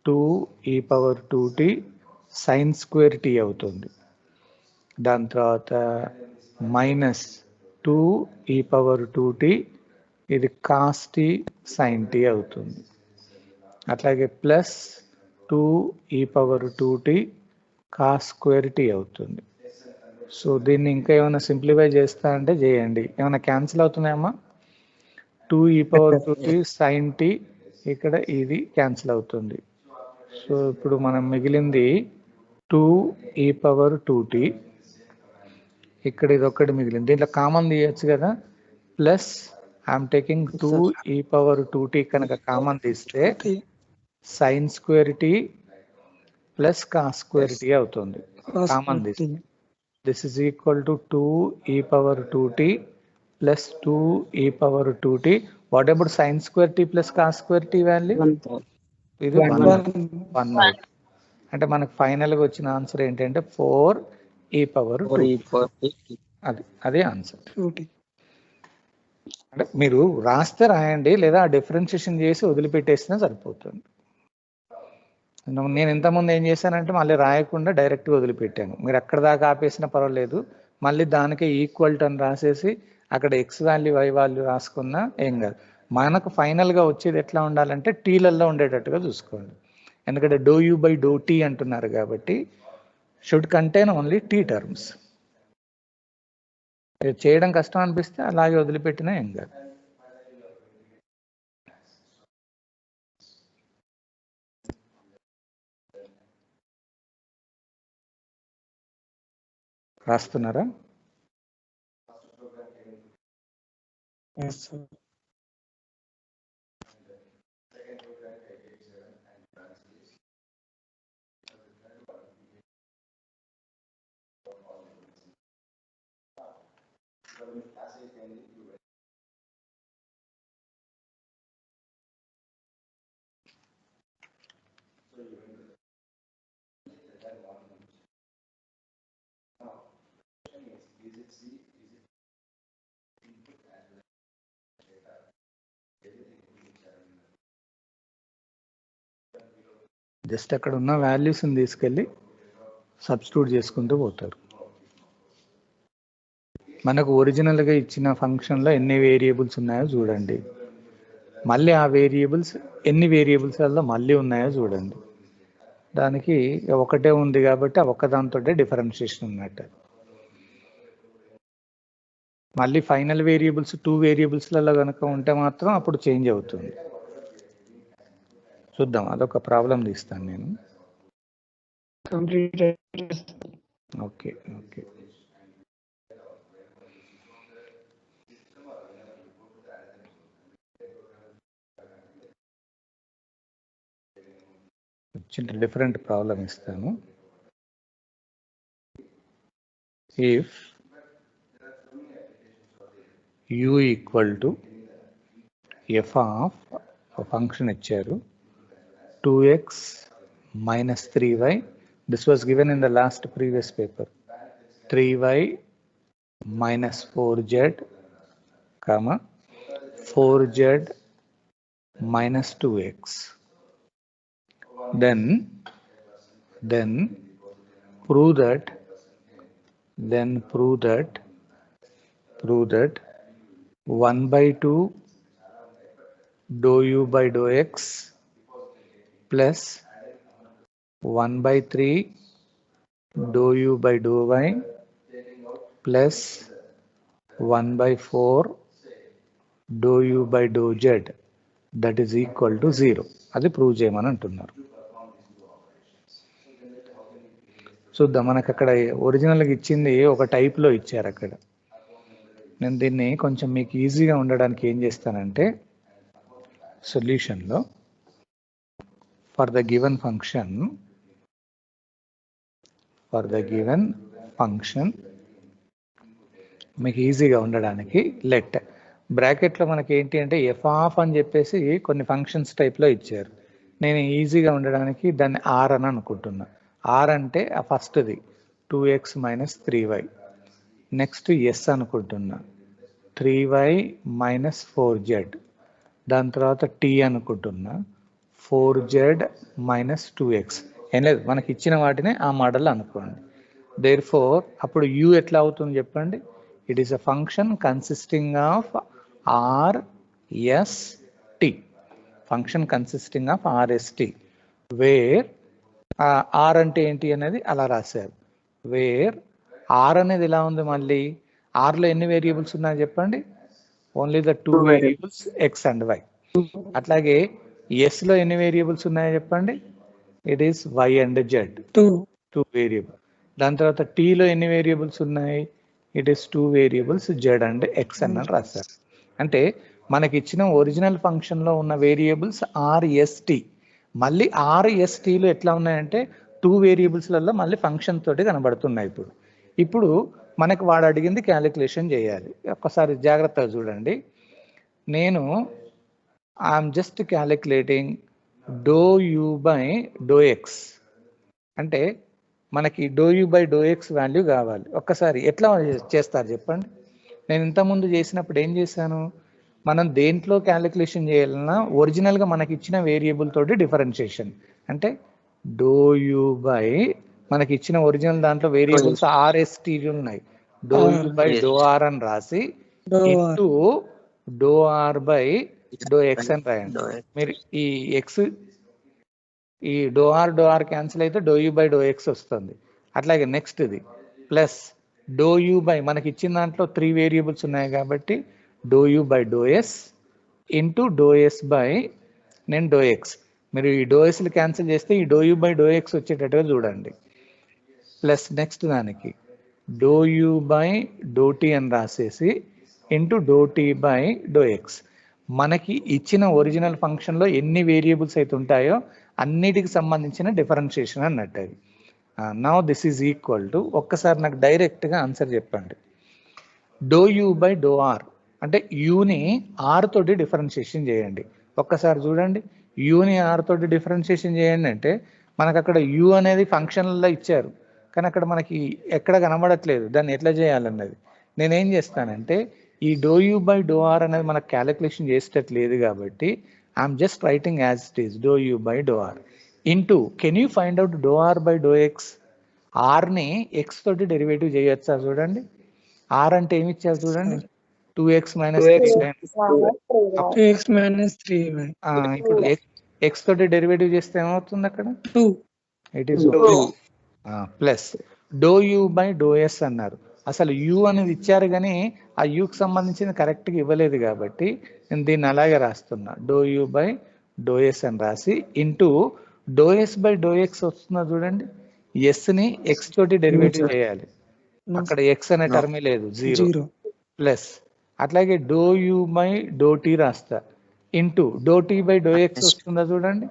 A: 2 e power 2t sign square t అవుతుంది, దాని తర్వాత మైనస్ 2 ఈ పవర్ 2t ఇది కాస్ టీ సైన్ టీ అవుతుంది, అట్లాగే plus 2 e power 2t cos square t అవుతుంది. సో దీన్ని ఇంకా ఏమైనా సింప్లిఫై చేస్తా అంటే చేయండి, ఏమైనా cancel అవుతున్నాయమ్మా? 2 e power 2t sine tea ఇక్కడ ఇది క్యాన్సిల్ అవుతుంది. సో ఇప్పుడు మనం మిగిలింది 2 ఈ పవర్ 2t, ఇక్కడ ఇది ఒక్కటి మిగిలింది, దీంట్లో కామన్ తీయచ్చు కదా, plus I'm taking 2 e power 2t కనుక కామన్ తీస్తే sine square t plus cos square t అవుతుంది కామన్ తీస్తే. This is equal to 2 e power 2t plus 2e power 2t. What about sin square t plus cos square t value?
C: 1/3.
A: ఇది 1/3. అంటే మనకు ఫైనల్గా వచ్చిన answer ఏంటంటే 4e power 2.
C: 4e power 2t.
A: అదే answer.
B: 2t.
A: అంటే మీరు రాస్తే రాయండి, లేదా డిఫరెన్షియేషన్ చేసి వదిలిపెట్టేసినా సరిపోతుంది. నేను ఇంతకుముందు ఏం చేశానంటే మళ్ళీ రాయకుండా డైరెక్ట్గా వదిలిపెట్టాను. మీరు ఎక్కడ దాకా ఆపేసినా పర్వాలేదు, మళ్ళీ దానికే ఈక్వల్ టు అని రాసేసి అక్కడ ఎక్స్ వాల్యూ వై వాల్యూ రాసుకున్నా ఏం కాదు. మనకు ఫైనల్గా వచ్చేది ఎట్లా ఉండాలంటే టీలలో ఉండేటట్టుగా చూసుకోండి. ఎందుకంటే dou you by do t అంటున్నారు కాబట్టి should contain only t terms. చేయడం కష్టం అనిపిస్తే అలాగే వదిలిపెట్టినా ఏం కాదు. రాస్తున్నారా?
B: Yes, sir.
A: జస్ట్ అక్కడ ఉన్న వాల్యూస్ని తీసుకెళ్ళి సబ్స్టిట్యూట్ చేసుకుంటూ పోతారు. మనకు ఒరిజినల్గా ఇచ్చిన ఫంక్షన్లో ఎన్ని వేరియబుల్స్ ఉన్నాయో చూడండి, మళ్ళీ ఆ వేరియబుల్స్ ఎన్ని వేరియబుల్స్లలో మళ్ళీ ఉన్నాయో చూడండి. దానికి ఒకటే ఉంది కాబట్టి ఆ ఒక్కదాంతో డిఫరెన్షియేషన్ ఉన్నట్టు. మళ్ళీ ఫైనల్ వేరియబుల్స్ 2 వేరియబుల్స్లలో కనుక ఉంటే మాత్రం అప్పుడు చేంజ్ అవుతుంది. చూద్దాం, అదొక ప్రాబ్లం తీస్తాను నేను. Okay okay. చిన్న డిఫరెంట్ ప్రాబ్లం ఇస్తాను. If u equal to F of function ఇచ్చారు 2x minus 3y. This was given in the last previous paper. 3y minus 4z, comma 4z minus 2x. Then prove that 1/2 dou u by dou x plus 1/3 dou u by dou y plus 1/4 dou u by dou z that is equal to 0. అది prove చేయమని అంటున్నారు. చూద్దాం, మనకు అక్కడ ఒరిజినల్గా ఇచ్చింది ఒక టైప్లో ఇచ్చారు. అక్కడ నేను దీన్ని కొంచెం మీకు ఈజీగా ఉండడానికి ఏం చేస్తానంటే సొల్యూషన్లో for the given function మీకు ఈజీగా ఉండడానికి లెట్ బ్రాకెట్లో మనకి ఏంటి అంటే ఎఫ్ ఆఫ్ అని చెప్పేసి కొన్ని ఫంక్షన్స్ టైప్లో ఇచ్చారు. నేను ఈజీగా ఉండడానికి దాన్ని ఆర్ అని అనుకుంటున్నా. ఆర్ అంటే ఆ ఫస్ట్ది 2x minus 3y. Next yes అనుకుంటున్నా 3y minus 4z. దాని తర్వాత టీ అనుకుంటున్నా 4z minus 2x. ఏం లేదు, మనకి ఇచ్చిన వాటిని ఆ మోడల్ అనుకోండి. దేర్ఫోర్ అప్పుడు u ఎట్లా అవుతుంది చెప్పండి. It is a function consisting of RST. Function consisting of RST where are అంటే ఏంటి అనేది అలా రాశారు. వేర్ ఆర్ అనేది ఎలా ఉంది, మళ్ళీ ఆర్లో ఎన్ని వేరియబుల్స్ ఉన్నాయో చెప్పండి. Only the 2 variables X and y. అట్లాగే ఎస్లో ఎన్ని వేరియబుల్స్ ఉన్నాయో చెప్పండి. It is y and z, 2 variable. దాని తర్వాత టీలో ఎన్ని వేరియబుల్స్ ఉన్నాయి. It is 2 variables z and x అని రాశారు. అంటే మనకి ఇచ్చిన ఒరిజినల్ ఫంక్షన్లో ఉన్న వేరియబుల్స్ ఆర్ఎస్టీ. మళ్ళీ ఆర్ఎస్టీలో ఎట్లా ఉన్నాయంటే 2 వేరియబుల్స్లలో మళ్ళీ ఫంక్షన్ తోటి కనబడుతున్నాయి. ఇప్పుడు మనకు వాడు అడిగింది క్యాలిక్యులేషన్ చేయాలి. ఒక్కసారి జాగ్రత్తగా చూడండి. నేను I'm just calculating dou you by do X, అంటే మనకి dou you by do x value కావాలి. ఒక్కసారి ఎట్లా చేస్తారు చెప్పండి. నేను ఇంతకుముందు చేసినప్పుడు ఏం చేశాను, మనం దేంట్లో క్యాలిక్యులేషన్ చేయాలన్నా ఒరిజినల్గా మనకి ఇచ్చిన వేరియబుల్ తోటి డిఫరెన్షియేషన్, అంటే డో యూ బై మనకి ఇచ్చిన ఒరిజినల్ దాంట్లో వేరియబుల్స్ ఆర్ఎస్టీ ఉన్నాయి, dou you by do r అని రాసి into do are by do X అని రాయండి. మీరు ఈ ఎక్స్ ఈ డో ఆర్ క్యాన్సిల్ అయితే do you by do x వస్తుంది. అట్లాగే నెక్స్ట్ ఇది ప్లస్ డో యూ బై మనకి ఇచ్చిన దాంట్లో 3 వేరియబుల్స్ ఉన్నాయి కాబట్టి dou you by do s into dou yes by నేను డో ఎక్స్. మీరు ఈ డో ఎస్లు క్యాన్సిల్ చేస్తే ఈ do you by do x వచ్చేటట్టుగా చూడండి. ప్లస్ నెక్స్ట్ దానికి dou you by do t అని రాసేసి into do tea by do x. మనకి ఇచ్చిన ఒరిజినల్ ఫంక్షన్లో ఎన్ని వేరియబుల్స్ అయితే ఉంటాయో అన్నిటికి సంబంధించిన డిఫరెన్షియేషన్ అన్నట్టు అది. Now this is equal to, ఒక్కసారి నాకు డైరెక్ట్గా ఆన్సర్ చెప్పండి. Dou you by do r అంటే యూని ఆర్ తోటి డిఫరెన్షియేషన్ చేయండి. ఒక్కసారి చూడండి, యూని ఆర్ తోటి డిఫరెన్షియేషన్ చేయండి అంటే మనకు అక్కడ యూ అనేది ఫంక్షన్లలో ఇచ్చారు, కానీ అక్కడ మనకి ఎక్కడ కనబడట్లేదు. దాన్ని ఎట్లా చేయాలన్నది నేనేం చేస్తానంటే, ఈ do you by do R అనేది మనకు క్యాలిక్యులేషన్ చేసేటట్లేదు కాబట్టి I'm just writing as it is do you by do are into can you find out do are by do X. ఆర్ని ఎక్స్ తోటి డెరివేటివ్ చేయొచ్చా చూడండి. ఆర్ అంటే ఏమి ఇచ్చారు చూడండి, 2x మైనస్ 3. ఇప్పుడు ఎక్స్ తోటి డెరివేటివ్ చేస్తే ఏమవుతుంది అక్కడ
B: 2.
A: It is plus do you by do s అన్నారు. అసలు యూ అనేది ఇచ్చారు కానీ ఆ యూకి సంబంధించింది కరెక్ట్గా ఇవ్వలేదు కాబట్టి నేను దీన్ని అలాగే రాస్తున్నా, dou you by do s అని రాసి into dou yes by do X వస్తుందా చూడండి. ఎస్ని ఎక్స్ తోటి డెరివేటివ్ చేయాలి, అక్కడ ఎక్స్ అనే టర్మే లేదు, 0. ప్లస్ అట్లాగే do you by do T రాస్తా into do tea by do X వస్తుందా చూడండి.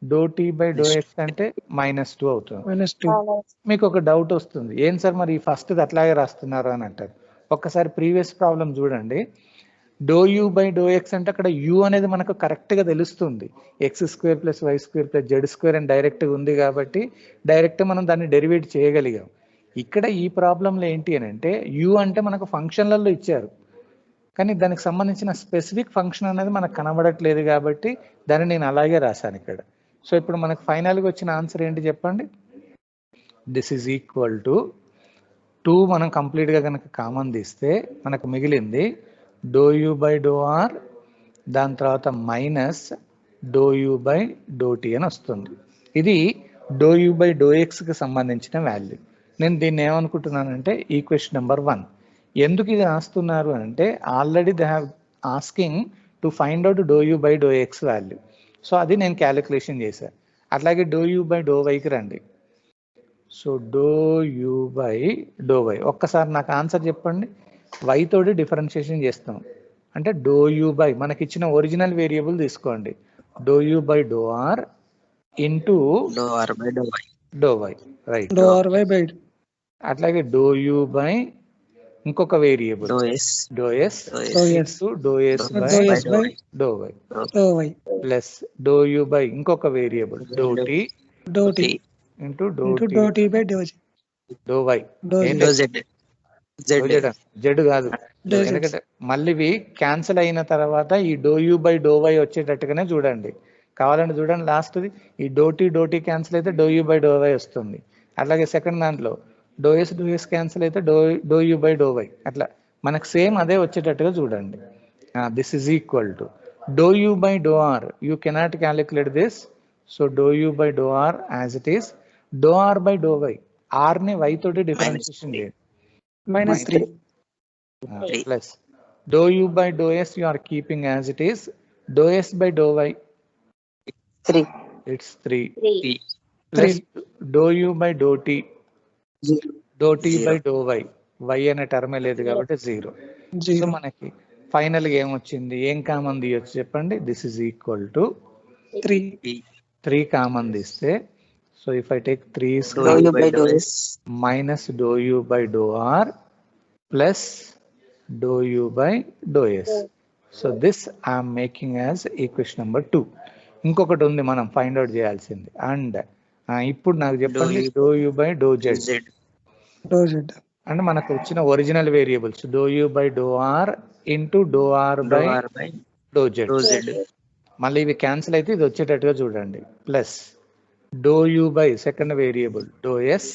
A: Do tea by do X అంటే -2 అవుతుంది. మీకు ఒక డౌట్ వస్తుంది, ఏం సార్ మరి ఈ ఫస్ట్ అట్లాగే రాస్తున్నారు అని అంటారు. ఒక్కసారి ప్రీవియస్ ప్రాబ్లం చూడండి. Dou you by do X అంటే అక్కడ యూ అనేది మనకు కరెక్ట్గా తెలుస్తుంది, x² + y² + z² అని డైరెక్ట్గా ఉంది కాబట్టి డైరెక్ట్ మనం దాన్ని డెరివేట్ చేయగలిగాం. ఇక్కడ ఈ ప్రాబ్లంలో ఏంటి అని అంటే యూ అంటే మనకు ఫంక్షన్లలో ఇచ్చారు, కానీ దానికి సంబంధించిన స్పెసిఫిక్ ఫంక్షన్ అనేది మనకు కనబడట్లేదు కాబట్టి దాన్ని నేను అలాగే రాశాను ఇక్కడ. సో ఇప్పుడు మనకు ఫైనల్గా వచ్చిన ఆన్సర్ ఏంటి చెప్పండి. దిస్ ఈజ్ ఈక్వల్ టు 2 మనం కంప్లీట్గా కనుక కామన్ తీస్తే మనకు మిగిలింది dou you by do r, దాని తర్వాత minus do you by do t అని వస్తుంది. ఇది డో యూ బై డో ఎక్స్కి సంబంధించిన వాల్యూ. నేను దీన్ని ఏమనుకుంటున్నానంటే ఈక్వేషన్ నెంబర్ 1. ఎందుకు ఇది రాస్తున్నారు అంటే already they have asking to find out dou you by do x value. So అది నేను క్యాలిక్యులేషన్ చేశాను. అట్లాగే డో యూ బై డో వైకి రండి. So do you by do y, ఒక్కసారి నాకు ఆన్సర్ చెప్పండి. వై తోటి డిఫరెన్షియేషన్ చేస్తాం అంటే డో యూ బై మనకి ఇచ్చిన ఒరిజినల్ వేరియబుల్ తీసుకోండి, do you by do are into
C: do are by do why.
A: Do Y, right.
B: Do are by by
A: అట్లాగే డో యూ బై ఇంకొక variable
C: do S
A: do S
B: yes.
A: Do yes by do why
B: do why
A: plus do you by ఇంకొక variable do tea
B: do T
A: into do
B: do tea by do Z
A: do why.
B: Do
A: Z కాదు, ఎందుకంటే మళ్ళీ ఇవి cancel అయిన తర్వాత ఈ do you by do Y వచ్చేటట్టుగానే చూడండి. కావాలంటే చూడండి లాస్ట్ది, ఈ డో టీ క్యాన్సిల్ అయితే do you by do Y వస్తుంది. అట్లాగే సెకండ్ దాంట్లో డో ఎస్ క్యాన్సిల్ అయితే do you by do Y, అట్లా మనకు సేమ్ అదే వచ్చేటట్టుగా చూడండి. This is equal to do you by do R, you cannot calculate this, so do you by do R as it is, do are by do Y, ఆర్ని why తోటి differentiation చేయండి,
B: -3
A: plus do you by do s you are keeping as it is, dou yes by do y
C: 3.
A: It's 3 plus do you by do tea, do tea by do y, y అనే టర్మే లేదు కాబట్టి 0. So మనకి ఫైనల్గా ఏమొచ్చింది, ఏం common తీయొచ్చు చెప్పండి. This is equal to 3 common తీస్తే, so if I take 3
C: do you by do S
A: minus do u by do r plus dou u by dou s. So this I am making as equation number 2. ఇంకొకటి ఉంది మనం find out చేయాల్సింది. And ఇప్పుడు నాకు చెప్పండి
C: u
A: dou you by do z
C: z
B: Dou Z.
A: అంటే మనకు వచ్చిన ఒరిజినల్ variables dou you by do are into do r
C: dou
A: by
C: r by
A: dou z.
C: dou z
A: మళ్ళీ ఇవి క్యాన్సిల్ అయితే ఇది వచ్చేటట్టుగా చూడండి. Plus do you by second variable do s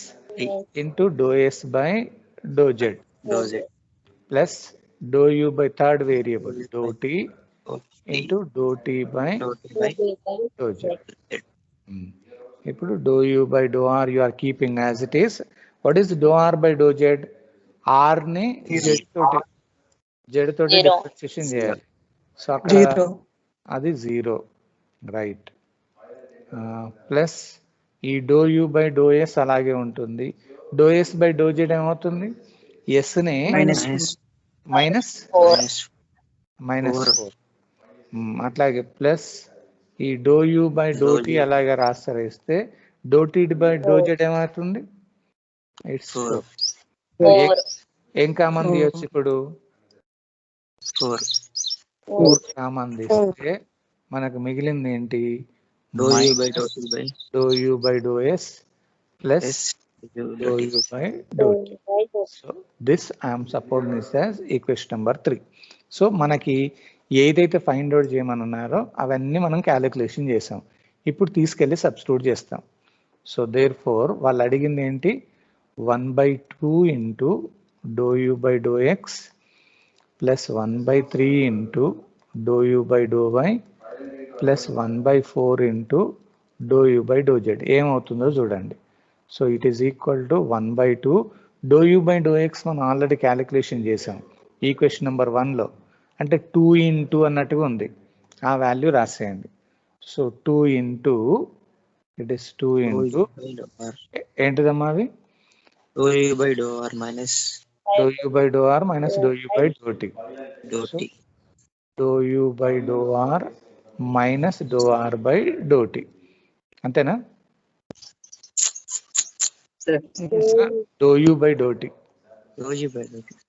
C: i
A: into dou yes by do z
C: dou z
A: plus do you by third variable
C: dou
A: dou
C: by
A: t
C: dou t
A: into do tea by
C: dou t by
A: dou z.
C: z
A: ఇప్పుడు dou you by do r you are keeping as it is. What is do are by do z? R ని z తోటి differentiation చేయాలి. So అక్కడ
B: 0.
A: అది 0 right. Plus ఈ do you by do s అలాగే ఉంటుంది. Dou yes by do z ఏమవుతుంది? S ని
B: Minus
C: minus
A: minus
C: minus
A: minus
C: Four.
A: 4. అట్లాగే ప్లస్ ఈ do you by do
C: Dou
A: t
C: u.
A: అలాగే రాస్తే dou tea by do z ఏమవుతుంది? ఇట్స్
C: 4
A: ఏం కామన్
B: Four.
A: తీయొచ్చు ఇప్పుడు?
C: 4
A: 4 కామన్ తీస్తే మనకు మిగిలింది ఏంటి?
C: dou u by dou t by
A: dou you by do s plus
C: s dou
A: dou
C: t
A: u by do t. So this I'm supporting this as equation number 3. So మనకి ఏదైతే find out చేయమని ఉన్నారో అవన్నీ మనం calculation చేసాం. ఇప్పుడు తీసుకెళ్ళి substitute చేస్తాం. సో దేర్ ఫోర్ వాళ్ళు అడిగింది ఏంటి? 1/2 into do you by do X plus 1/3 into do you by do why plus 1/4 into do you by do Z ఏమవుతుందో చూడండి. So it is equal to 1/2 do you by do X మనం already calculation చేసాం equation number 1లో. అంటే 2 into అన్నట్టుగా ఉంది, ఆ value రాసేయండి. So 2 into it is 2
C: dou
A: into
C: u by dou r
A: ఏంటిదమ్మా అవి?
C: dou u by dou r minus
A: డో you by do r minus do you by do t.
C: dou
A: So,
C: t
A: do you by do r minus డో are by do t. అంతేనా? డో you by do t.
C: dou u by dou t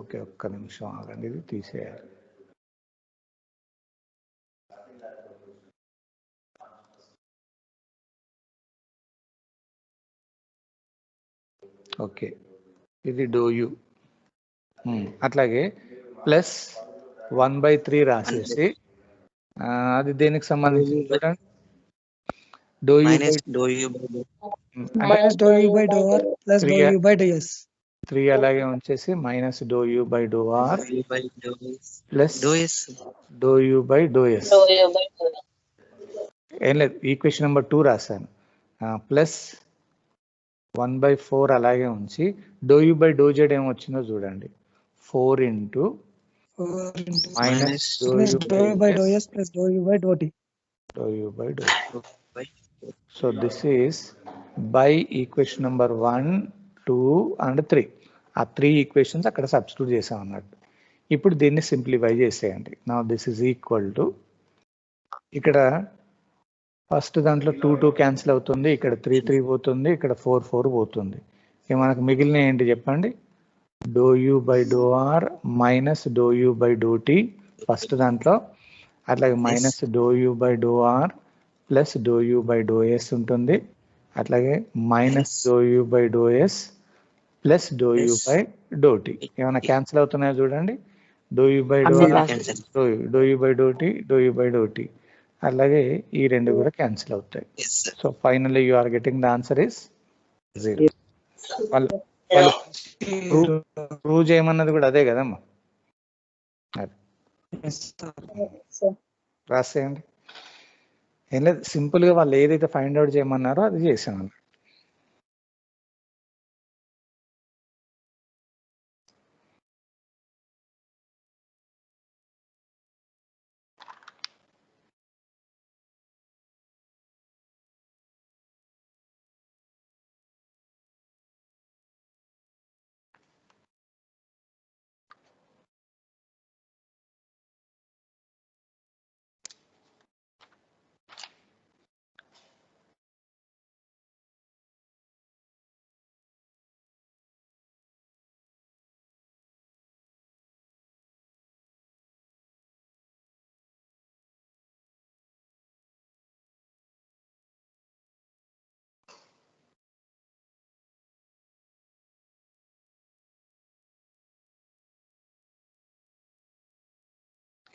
A: okay, ఒక్క నిమిషం ఆగండి, ఇది తీసేయాలి. Okay, ఇది dou you. అట్లాగే ప్లస్ 1/3 రాసేసి అది దేనికి సంబంధించి చూడండి. Dou you by
C: minus dou u by dou
B: Minus dou U by dou R plus dou U by dou S.
A: 3 అలాగే ఉంచేసి minus do you by do r
C: u by dou s
A: plus
C: dou s
A: dou you by do s. ఏం లేదు, equation number 2 రాశాను. Plus 1/4 అలాగే ఉంచి డో you by do z ఏమొచ్చిందో చూడండి. 4 ఇంటూ
B: 4 into
A: మైనస్ డో
B: minus
A: u
B: dou U by dou S plus dou U by dou T.
A: Do you by dou.
C: by
A: so this is by equation number 1, 2 and 3. ఆ 3 equations అక్కడ substitute చేసాం అన్నట్టు. ఇప్పుడు దీన్ని simplify చేసేయండి. నా this is equal to, ఇక్కడ first దాంట్లో 2, 2 క్యాన్సిల్ అవుతుంది, ఇక్కడ 3, 3 పోతుంది, ఇక్కడ 4, 4 పోతుంది. ఇక మనకు మిగిలిన ఏంటి చెప్పండి? Dou you by do r minus do you by do t first దాంట్లో, అట్లాగే minus do you by do r plus do you by do s ఉంటుంది, అట్లాగే minus do you by do s plus do you by do t. ఏమైనా cancel అవుతున్నాయో చూడండి. Dou you by dou
C: అన్ని
A: r
C: cancel.
A: Dou you by do tea, dou you by do t, అలాగే ఈ రెండు కూడా క్యాన్సిల్ అవుతాయి.
C: yes sir
A: సో finally you are getting the answer is 0. వాళ్ళు ప్రూవ్ చేయమన్నది కూడా అదే కదమ్మా. అది
B: Yes, sir.
A: రాసేయండి. ఏం లేదు, సింపుల్గా వాళ్ళు ఏదైతే ఫైండ్ అవుట్ చేయమన్నారో అది చేసాను.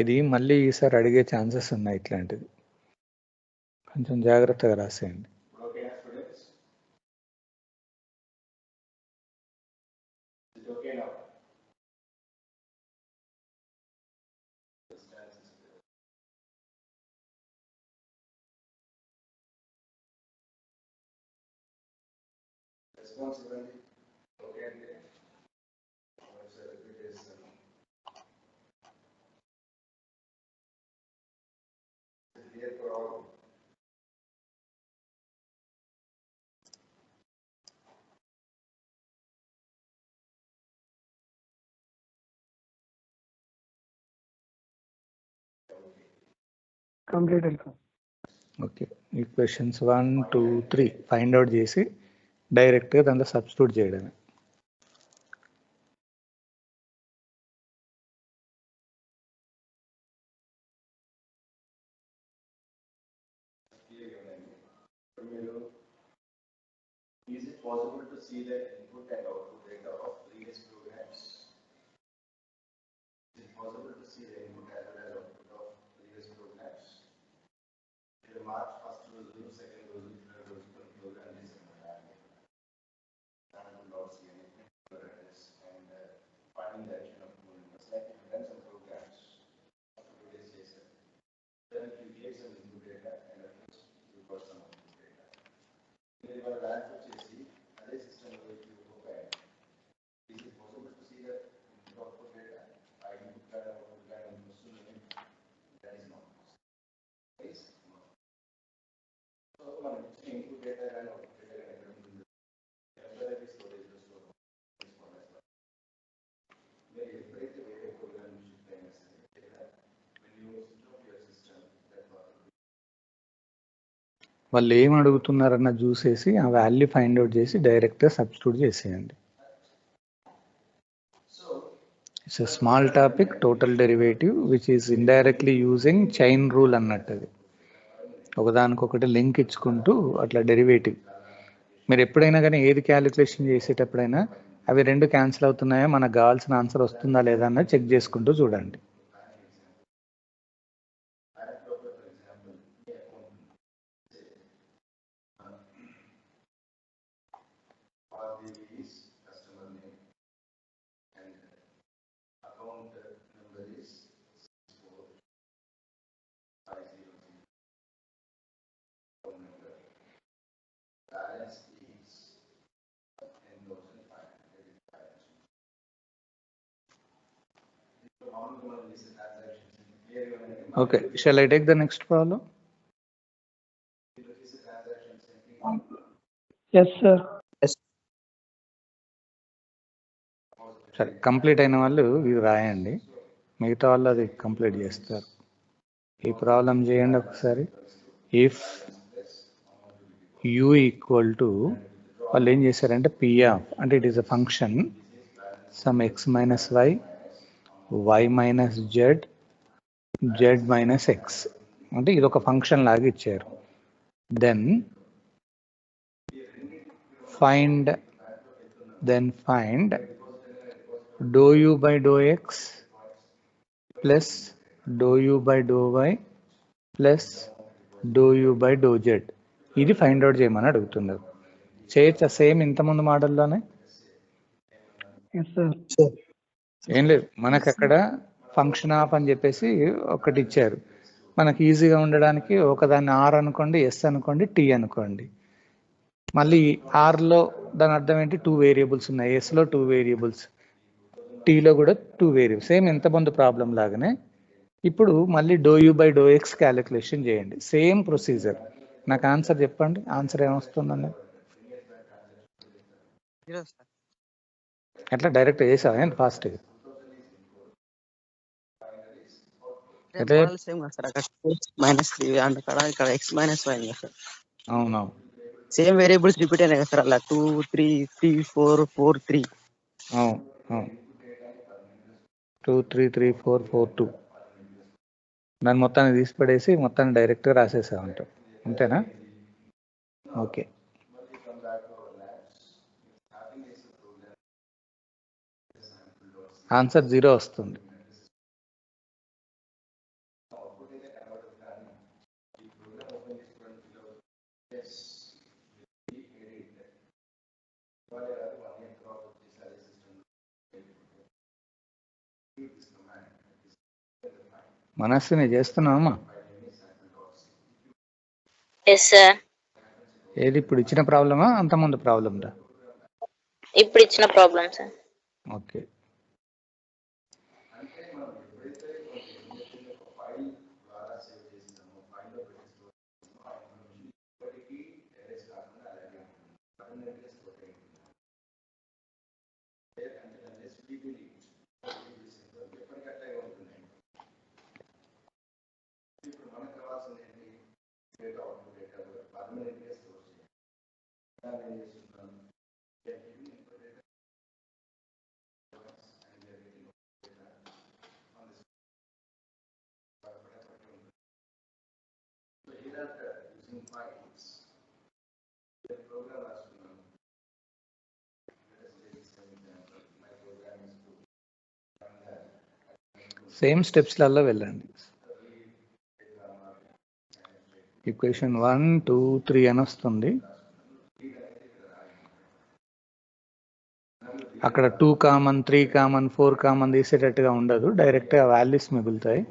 A: ఇది మళ్ళీ ఈసారి అడిగే ఛాన్సెస్ ఉన్నాయి ఇట్లాంటిది, కొంచెం జాగ్రత్తగా రాసేయండి.
B: Completed.
A: Okay, equations 1, 2, 3 find out చేసి డైరెక్ట్గా దాంట్లో సబ్స్టిట్యూట్ చేయడమే.
D: Is it possible to see the input and output data of previous programs? Is it possible to see the input as well as output of previous programs? The March 1st resolution, second resolution, third resolution, program is and not see anything and finding the action of movements. Like if you run some programs up to today's session, then if you gave some input data and at least you got some output data. Then you are ran for CSC, other system will be open. Is it possible to see the input output data? I input data, output data, and that is not possible. Yes? No. So one input data and output data temporary storage is stored. Very very program should be necessary. When you switch off your system, that was
A: వాళ్ళు ఏం అడుగుతున్నారన్న చూసేసి ఆ value find out చేసి డైరెక్ట్గా substitute చేసేయండి. It's a small topic, total derivative which is indirectly using chain rule అన్నట్టు. అది ఒకదానికొకటి లింక్ ఇచ్చుకుంటూ అట్లా డెరివేటివ్. మీరు ఎప్పుడైనా కానీ ఏది క్యాలిక్యులేషన్ చేసేటప్పుడైనా అవి రెండు క్యాన్సిల్ అవుతున్నాయా, మనకు కావాల్సిన ఆన్సర్ వస్తుందా లేదా అన్నది చెక్ చేసుకుంటూ చూడండి.
D: customer name and account number is 64500. Phone number. Balance is 10,500.
A: Okay, shall I take the next problem?
B: Yes, sir.
A: సరే, కంప్లీట్ అయిన వాళ్ళు ఇది రాయండి, మిగతా వాళ్ళు అది కంప్లీట్ చేస్తారు. ఈ ప్రాబ్లం చేయండి ఒకసారి. ఇఫ్ యూ ఈక్వల్ టు, వాళ్ళు ఏం చేశారంటే పిఎఫ్ అంటే it is a function some x minus y, y minus z, z minus x, అంటే ఇది ఒక ఫంక్షన్ లాగా ఇచ్చారు. Then find dou u by dou x plus dou u by dou y plus dou u by dou z. ఇది find out చేయమని అడుగుతున్నారు. చేయొచ్చా same ఇంతకుముందు మోడల్లోనే? ఏం లేదు, మనకు అక్కడ ఫంక్షన్ ఆఫ్ అని చెప్పేసి ఒకటి ఇచ్చారు. మనకి ఈజీగా ఉండడానికి ఒకదాన్ని ఆర్ అనుకోండి, ఎస్ అనుకోండి, టీ అనుకోండి. మళ్ళీ ఆర్లో దాని అర్థం ఏంటి, 2 వేరియబుల్స్ ఉన్నాయి, ఎస్లో 2 వేరియబుల్స్, టీలో కూడా 2 వేరియబుల్స్. సేమ్ ఇంతకుముందు ప్రాబ్లం లాగానే ఇప్పుడు మళ్ళీ డో you by do x calculation చేయండి. Same procedure. నాకు ఆన్సర్ చెప్పండి, ఆన్సర్ ఏమొస్తుందండి? ఎట్లా డైరెక్ట్ చేసావా ఏంటి ఫాస్ట్గా? అవునవును,
C: సేమ్ వేరియబుల్స్ రిపీట్ అయినాయి కదా సార్, అలా 2, 3, 3, 4, 4, 3.
A: అవును 2, 3, 3, 4, 4, 2. దాన్ని మొత్తాన్ని తీసి పడేసి మొత్తాన్ని డైరెక్ట్గా రాసేసామంటాం, అంతేనా? ఓకే, ఆన్సర్ 0 వస్తుంది. మనస్సుని చేస్తున్నామా?
E: Yes sir.
A: ఏది ఇప్పుడు ఇచ్చిన ప్రాబ్లమా అంతకుముందు ప్రాబ్లమ్?
E: ఇప్పుడు ఇచ్చిన ప్రాబ్లం సార్.
A: ఓకే. సేమ్ స్టెప్స్లలో వెళ్ళండి. ఈక్వేషన్ 1, 2, 3 అని వస్తుంది. అక్కడ 2 కామన్, 3 కామన్, 4 కామన్ తీసేటట్టుగా ఉండదు, డైరెక్ట్గా వాల్యూస్ మిగులుతాయి.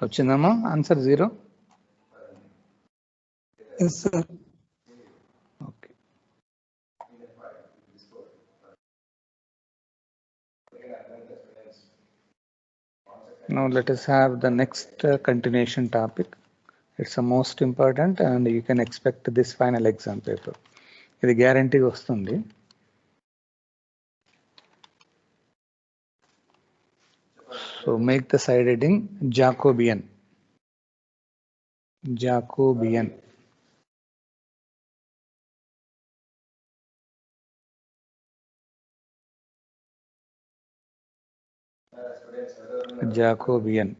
A: వచ్చిందమ్మా answer 0?
B: Yes, sir.
A: Okay. Now let us have the next continuation topic. It's the most important and you can expect this final exam paper. ఇది గ్యారంటీ వస్తుంది. So make the side heading Jacobian. Jacobian. Jacobian.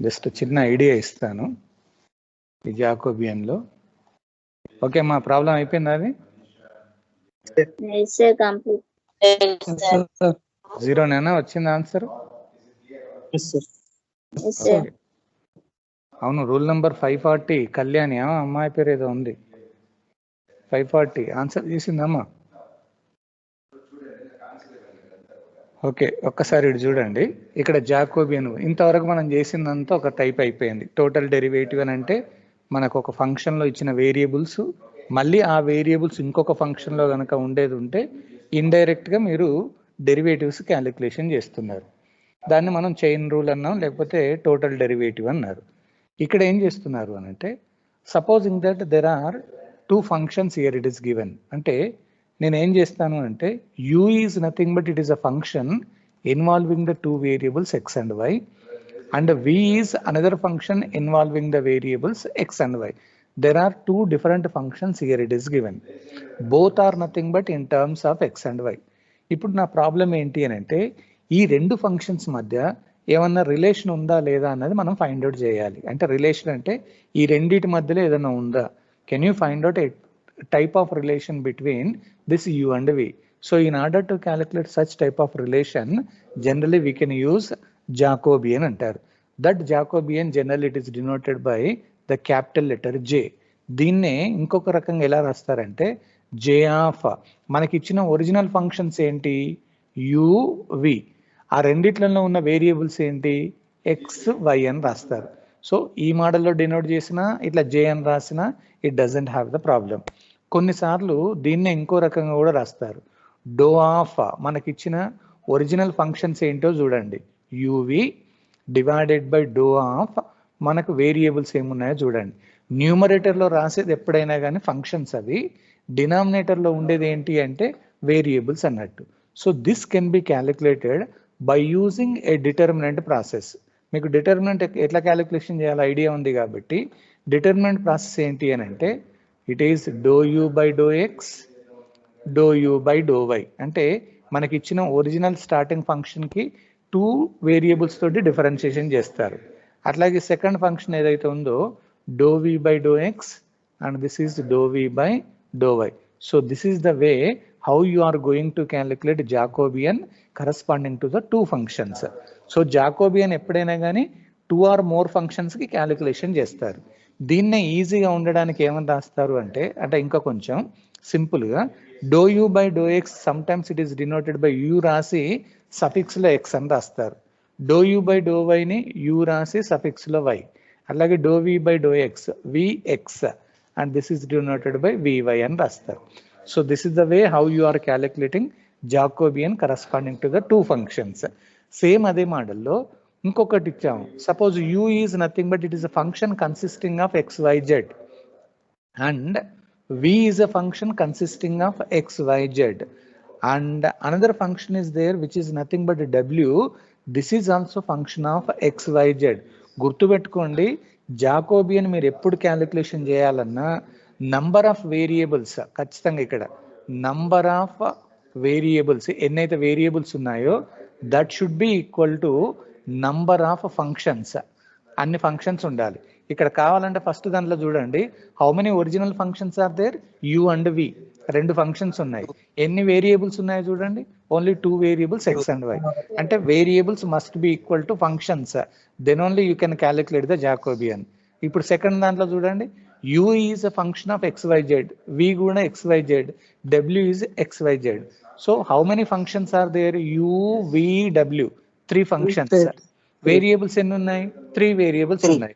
A: Just చిన్న idea ఇస్తాను ఈ జాకోబియన్లో. Okay, మా problem అయిపోయింది. అది జీరోనేనా వచ్చింది answer? అవును, రూల్ నెంబర్ 540 కళ్యాణి అమ్మాయి పేరు ఏదో ఉంది, 540 ఆన్సర్ చేసిందమ్మా. ఓకే, ఒక్కసారి ఇటు చూడండి. ఇక్కడ జాకోబియన్ ఇంతవరకు మనం చేసిందంతా ఒక టైప్ అయిపోయింది. టోటల్ డెరివేటివ్ అని అంటే మనకు ఒక ఫంక్షన్లో ఇచ్చిన వేరియబుల్స్, మళ్ళీ ఆ వేరియబుల్స్ ఇంకొక ఫంక్షన్లో కనుక ఉండేది ఉంటే ఇండైరెక్ట్గా మీరు డెరివేటివ్స్ క్యాలిక్యులేషన్ చేస్తున్నారు. దాన్ని మనం చైన్ రూల్ అన్నాం, లేకపోతే టోటల్ డెరివేటివ్ అన్నారు. ఇక్కడ ఏం చేస్తున్నారు అని అంటే, supposing that there are 2 functions here it is given. అంటే నేను ఏం చేస్తాను అంటే, u is nothing but it is a function involving the 2 variables x and y, and v is another function involving the variables x and y. There are 2 different functions here it is given. Both are nothing but in terms of x and y. ఇప్పుడు నా problem ఏంటి అని అంటే, ఈ 2 functions మధ్య ఏమన్నా relation ఉందా లేదా అన్నది మనం ఫైండ్ అవుట్ చేయాలి. అంటే రిలేషన్ అంటే ఈ రెండింటి మధ్యలో ఏదైనా ఉందా. Can you find out A type of relation between this u and v? So in order to calculate such type of relation, generally we can use Jacobian అంటారు. That Jacobian generally it is denoted by the capital letter J. దీన్నే ఇంకొక రకంగా ఎలా రాస్తారంటే, J of మనకి ఇచ్చిన original functions ఏంటి, u, v. ఆ రెండిట్లలో ఉన్న వేరియబుల్స్ ఏంటి, x, y అని రాస్తారు. సో ఈ మోడల్లో డినోట్ చేసిన ఇట్లా J అని రాసిన it doesn't have the problem. కొన్నిసార్లు దీన్నే ఇంకో రకంగా కూడా రాస్తారు. డో ఆఫ్ మనకి ఇచ్చిన ఒరిజినల్ ఫంక్షన్స్ ఏంటో చూడండి. U v divided by do of మనకు వేరియబుల్స్ ఏమున్నాయో చూడండి. న్యూమరేటర్లో రాసేది ఎప్పుడైనా కానీ ఫంక్షన్స్ అవి, డినామినేటర్లో ఉండేది ఏంటి అంటే వేరియబుల్స్ అన్నట్టు. So this can be calculated by using a determinant process. మీకు డిటర్మినెంట్ ఎట్లా క్యాలిక్యులేషన్ చేయాలో ఐడియా ఉంది కాబట్టి డిటర్మినెంట్ ప్రాసెస్ ఏంటి అని అంటే it is do you by do x do you by do why. అంటే మనకి ఇచ్చిన ఒరిజినల్ స్టార్టింగ్ ఫంక్షన్కి 2 వేరియబుల్స్ తోటి డిఫరెన్షియేషన్ చేస్తారు. అట్లాగే సెకండ్ ఫంక్షన్ ఏదైతే ఉందో dou we by do X and this is dou we by do y. So this is the way how you are going to calculate Jacobian corresponding to the 2 functions. So Jacobian ఎప్పుడైనా కానీ 2 or more functions కి calculation చేస్తారు. దీన్నే ఈజీగా ఉండడానికి ఏమని రాస్తారు అంటే ఇంకా కొంచెం సింపుల్గా డో you by do x some times it is denoted by u రాసి సఫిక్స్లో ఎక్స్ అని రాస్తారు. డో యూ బై డో వైని యూ రాసి సఫిక్స్లో వై. అలాగే డో వి by do x v x and this is denoted by v y అని రాస్తారు. So this is the way how you are calculating Jacobian corresponding to the 2 functions. Same అదే మోడల్లో ఇంకొకటి ఇచ్చాము. Suppose u is nothing but it is a function consisting of x, y, z and v is a function consisting of x, y, z and another function is there which is nothing but w. This is also function of x, y, z. గుర్తుపెట్టుకోండి, Jacobian మీరు ఎప్పుడు calculation చేయాలన్నా number of variables ఖచ్చితంగా ఇక్కడ number of variables ఎన్నైతే variables ఉన్నాయో that should be equal to number of functions. అన్ని functions ఉండాలి. ఇక్కడ కావాలంటే ఫస్ట్ దాంట్లో చూడండి how many original functions are there, u and v 2 functions ఉన్నాయి. ఎన్ని వేరియబుల్స్ ఉన్నాయో చూడండి, only 2 variables X and y. అంటే variables must be equal to functions, then only you can calculate the Jacobian. ఇప్పుడు సెకండ్ దాంట్లో చూడండి u is a function of xyz, v కూడా xyz, w is xyz. So how many functions are there? u, v, w 3 functions. Variables ఎన్ని ఉన్నాయి? 3 variables ఉన్నాయి.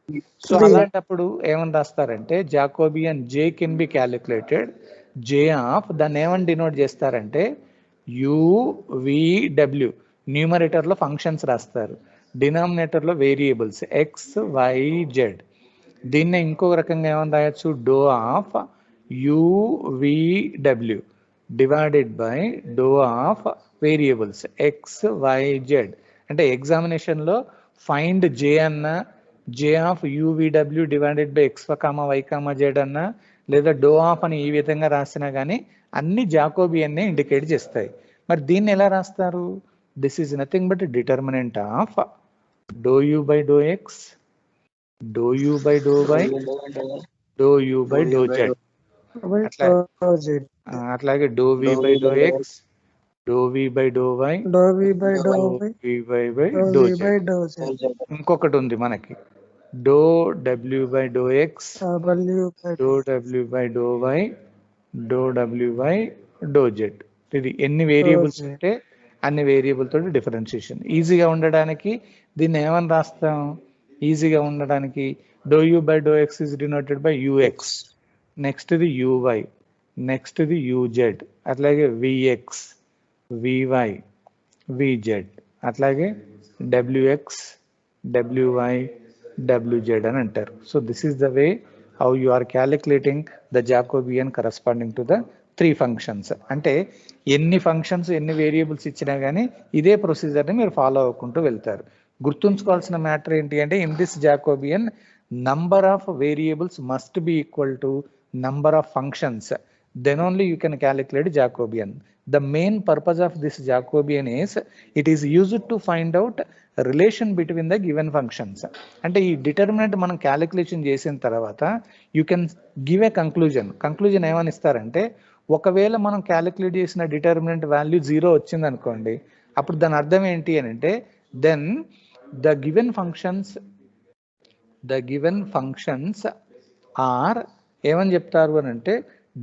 A: So అలాంటప్పుడు ఏమని రాస్తారంటే Jacobian j can be calculated j of దాన్ని ఏమని denote చేస్తారంటే u, v, w. న్యూమరేటర్లో ఫంక్షన్స్ రాస్తారు, డినామినేటర్లో వేరియబుల్స్ x, y, z. దీన్నే ఇంకొక రకంగా ఏమని రాయొచ్చు, డో of uvw divided by do of variables x, y, z. అంటే ఎగ్జామినేషన్లో ఫైండ్ జే అన్న J of uvw divided by x, y, z అన్న లేదా డో ఆఫ్ అని ఈ విధంగా రాసినా కానీ అన్ని జాకోబియన్నే ఇండికేట్ చేస్తాయి. మరి దీన్ని ఎలా రాస్తారు? This is nothing but determinant of డో you by do x do you by do why డో యూ బై డో జెడ్. అట్లాగే డో వి బై డో ఎక్స్ డో వి బై డో వై డో వి బై బై డో జెడ్. ఇంకొకటి ఉంది మనకి డో డబ్ల్యూ బై డో ఎక్స్ డో డబ్ల్యూ బై డో వై డో డబ్ల్యూ బై డో జెడ్. ఇది ఎన్ని వేరియబుల్స్ ఉంటే అన్ని వేరియబుల్ తోటి డిఫరెన్షియేషన్. ఈజీగా ఉండడానికి దీన్ని ఏమని రాస్తాం? ఈజీగా ఉండడానికి do you by do X is denoted by UX, next ఇది యూవై, నెక్స్ట్ ఇది యూజెడ్, అట్లాగే విఎక్స్, వివై, విజెడ్, అట్లాగే డబ్ల్యూఎక్స్, డబ్ల్యూవై, డబ్ల్యూజెడ్ అని అంటారు. So this is the way how you are calculating the Jacobian corresponding to the 3 functions. అంటే ఎన్ని functions ఎన్ని variables ఇచ్చినా కానీ ఇదే ప్రొసీజర్ని మీరు ఫాలో అవ్వకుంటూ వెళ్తారు. గుర్తుంచుకోవాల్సిన మ్యాటర్ ఏంటి అంటే in this Jacobian number of variables must be equal to number of functions, then only you can calculate Jacobian. The main purpose of this Jacobian is it is used to find out relation between the given functions. అంటే ఈ determinant మనం calculation చేసిన తర్వాత you can give a conclusion ఏమని ఇస్తారంటే ఒకవేళ మనం calculate చేసిన డిటర్మినెంట్ వాల్యూ 0 వచ్చింది అనుకోండి, అప్పుడు దాని అర్థం ఏంటి అని అంటే then the given functions are ఏమని చెప్తారు అని అంటే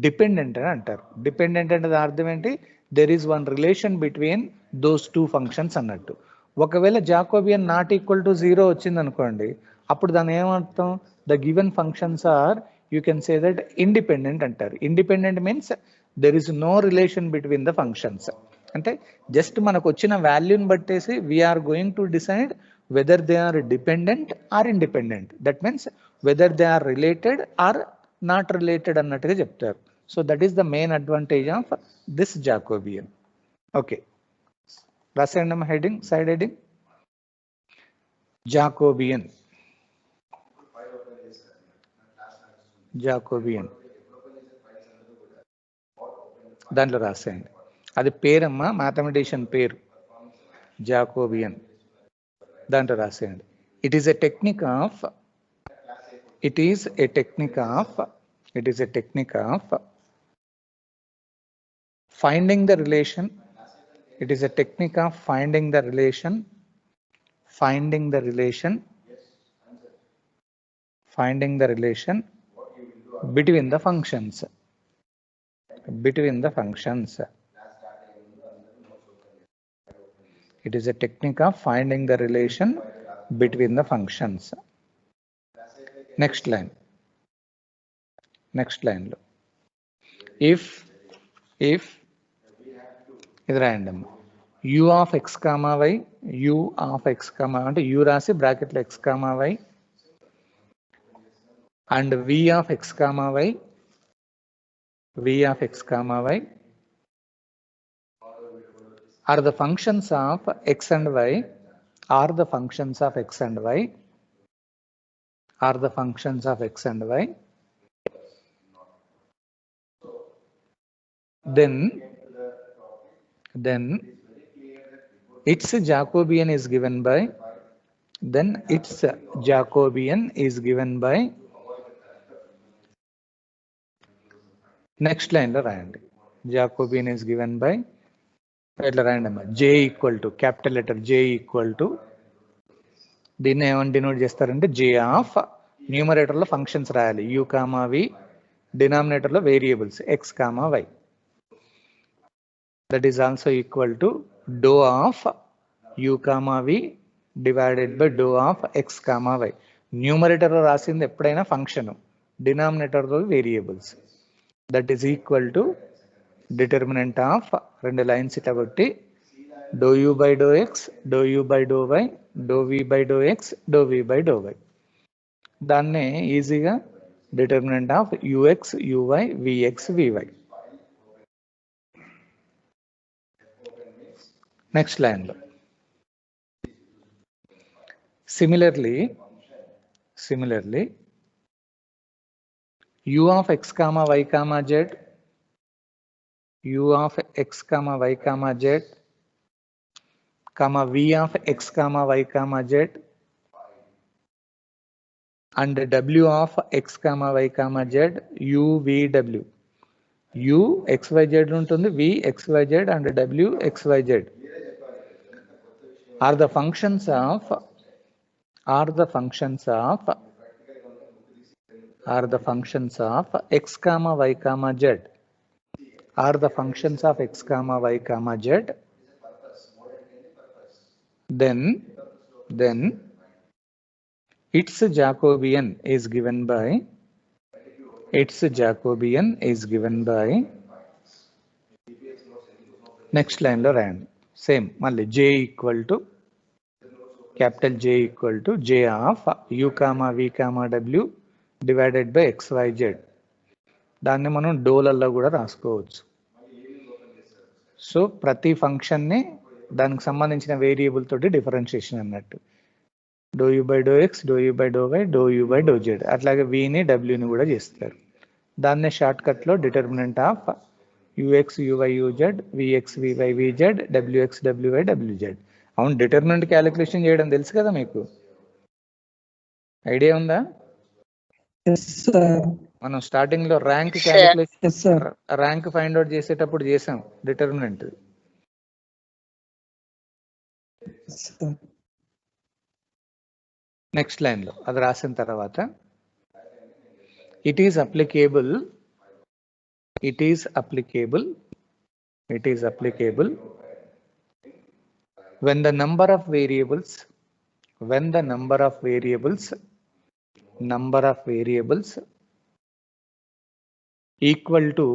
A: డిపెండెంట్ అని అంటారు. డిపెండెంట్ అంటే అర్థం ఏంటి? There is one relation between those 2 functions అన్నట్టు. ఒకవేళ జాకోబియన్ నాట్ ఈక్వల్ టు 0 వచ్చింది అనుకోండి, అప్పుడు దాని ఏమర్థం? The given functions are you can say that independent అంటారు. Independent means there is no relation between the functions. అంటే జస్ట్ మనకు వచ్చిన వాల్యూని బట్టేసి we are going to decide whether they are dependent or independent. That means whether they are related or not related అన్నట్టుగా చెప్తారు. So that is the main advantage of this Jacobian. Okay, రాసేయండి అమ్మ heading, side heading Jacobian. Jacobian దాంట్లో రాసేయండి. అది పేరమ్మా, mathematician పేరు Jacobian. దాంట్లో రాసేయండి. It is a technique of finding the relation. It is a technique of finding the relation between the functions. It is a technique of finding the relation between the functions. Next line lo if ఇది రాయండి అమ్మ. u of x comma y, అంటే u రాసి బ్రాకెట్లో x comma y and v of x comma y are the functions of x and y, then its Jacobian is given by next line lo రాయండి. Jacobian is given by ఇట్లా రాయండి అమ్మా. j equal to capital letter j equal to దీన్ని ఏమని denote చేస్తారంటే j of numerator లో functions రాయాలి u, v, denominator లో variables x, y. That is also equal to dou of u, v divided by dou of x, y. Numerator లో రాసింది ఎప్పుడైనా function, denominator లో variables. That is equal to determinant of రెండు lines ఇట్లా కొట్టి dou u by dou x, dou u by dou y, dou v by dou x, dou v by dou y. దాన్నే ఈజీగా determinant of ux, uy, vx, vy. Next line లో similarly u of x comma y comma z, comma v of x comma y comma z and w of x comma y comma z, u, v, w. u x y z ఉంటుంది, v x y z and w x y z are the functions of x comma y comma z, then its Jacobian is given by next line లో రాయండి. Same మళ్ళీ j equal to capital J equal to j of u, v, w divided by x, y, z. దాన్ని మనం డోలల్లో కూడా రాసుకోవచ్చు. So ప్రతి function ని దానికి సంబంధించిన వేరియబుల్ తోటి డిఫరెన్షియేషన్ అన్నట్టు. dou u by dou x, dou u by dou y, dou u by dou z. అట్లాగే v ని w ని కూడా చేస్తారు. దాన్నే షార్ట్ కట్ లో determinant of ux, uy, uz, vx, vy, vz, wx, wy, wz. అవును, determinant calculation చేయడం తెలుసు కదా మీకు, ఐడియా ఉందా? మనం స్టార్టింగ్ లో rank calculation, rank find out చేసేటప్పుడు చేసాం డిటర్మినెంట్. నెక్స్ట్ లైన్ లో అది రాసిన తర్వాత it is applicable when the number of variables equal to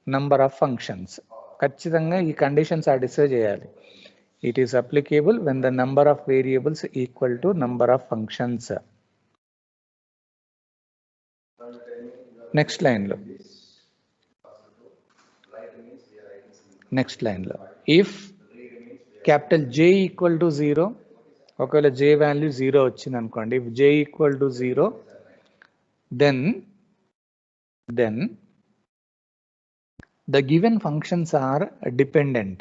A: number of functions. ఖచ్చితంగా ఈ కండిషన్ సాటిస్ఫై చేయాలి. It is applicable when the number of variables equal to number of functions. Next లైన్లో if capital J equal to 0, ఒకవేళ J value 0 వచ్చింది అనుకోండి, if J equal to 0 then the given functions are dependent.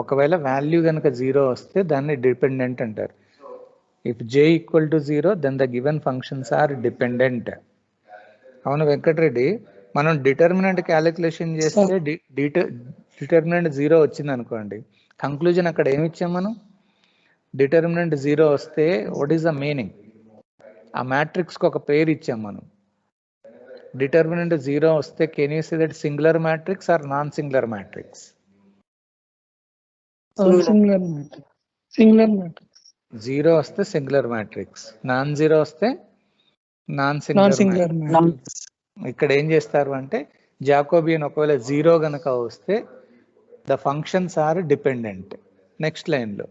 A: ఒకవేళ value కనుక 0 వస్తే దాన్ని dependent అంటారు. If J equal to 0 then the given functions are dependent. అవును వెంకటరెడ్డి, మనం డిటర్మినెంట్ క్యాలిక్యులేషన్ చేస్తే డిటర్మినెంట్ 0 వచ్చింది అనుకోండి, కంక్లూజన్ అక్కడ ఏమి ఇచ్చాం మనం? డిటర్మినెంట్ 0 వస్తే వాట్ ఈస్ ద మీనింగ్? ఆ మ్యాట్రిక్స్కి ఒక పేరు ఇచ్చాం మనం. డిటర్మినెంట్ 0 వస్తే can you say that singular matrix or non singular matrix?
B: Singular matrix.
A: 0 వస్తే సింగులర్ మ్యాట్రిక్స్, నాన్ 0 వస్తే నాన్ సింగులర్ మ్యాట్రిక్స్. ఇక్కడ ఏం చేస్తారు అంటే జాకోబియన్ ఒకవేళ 0 గనక వస్తే the functions are dependent. Next లైన్లో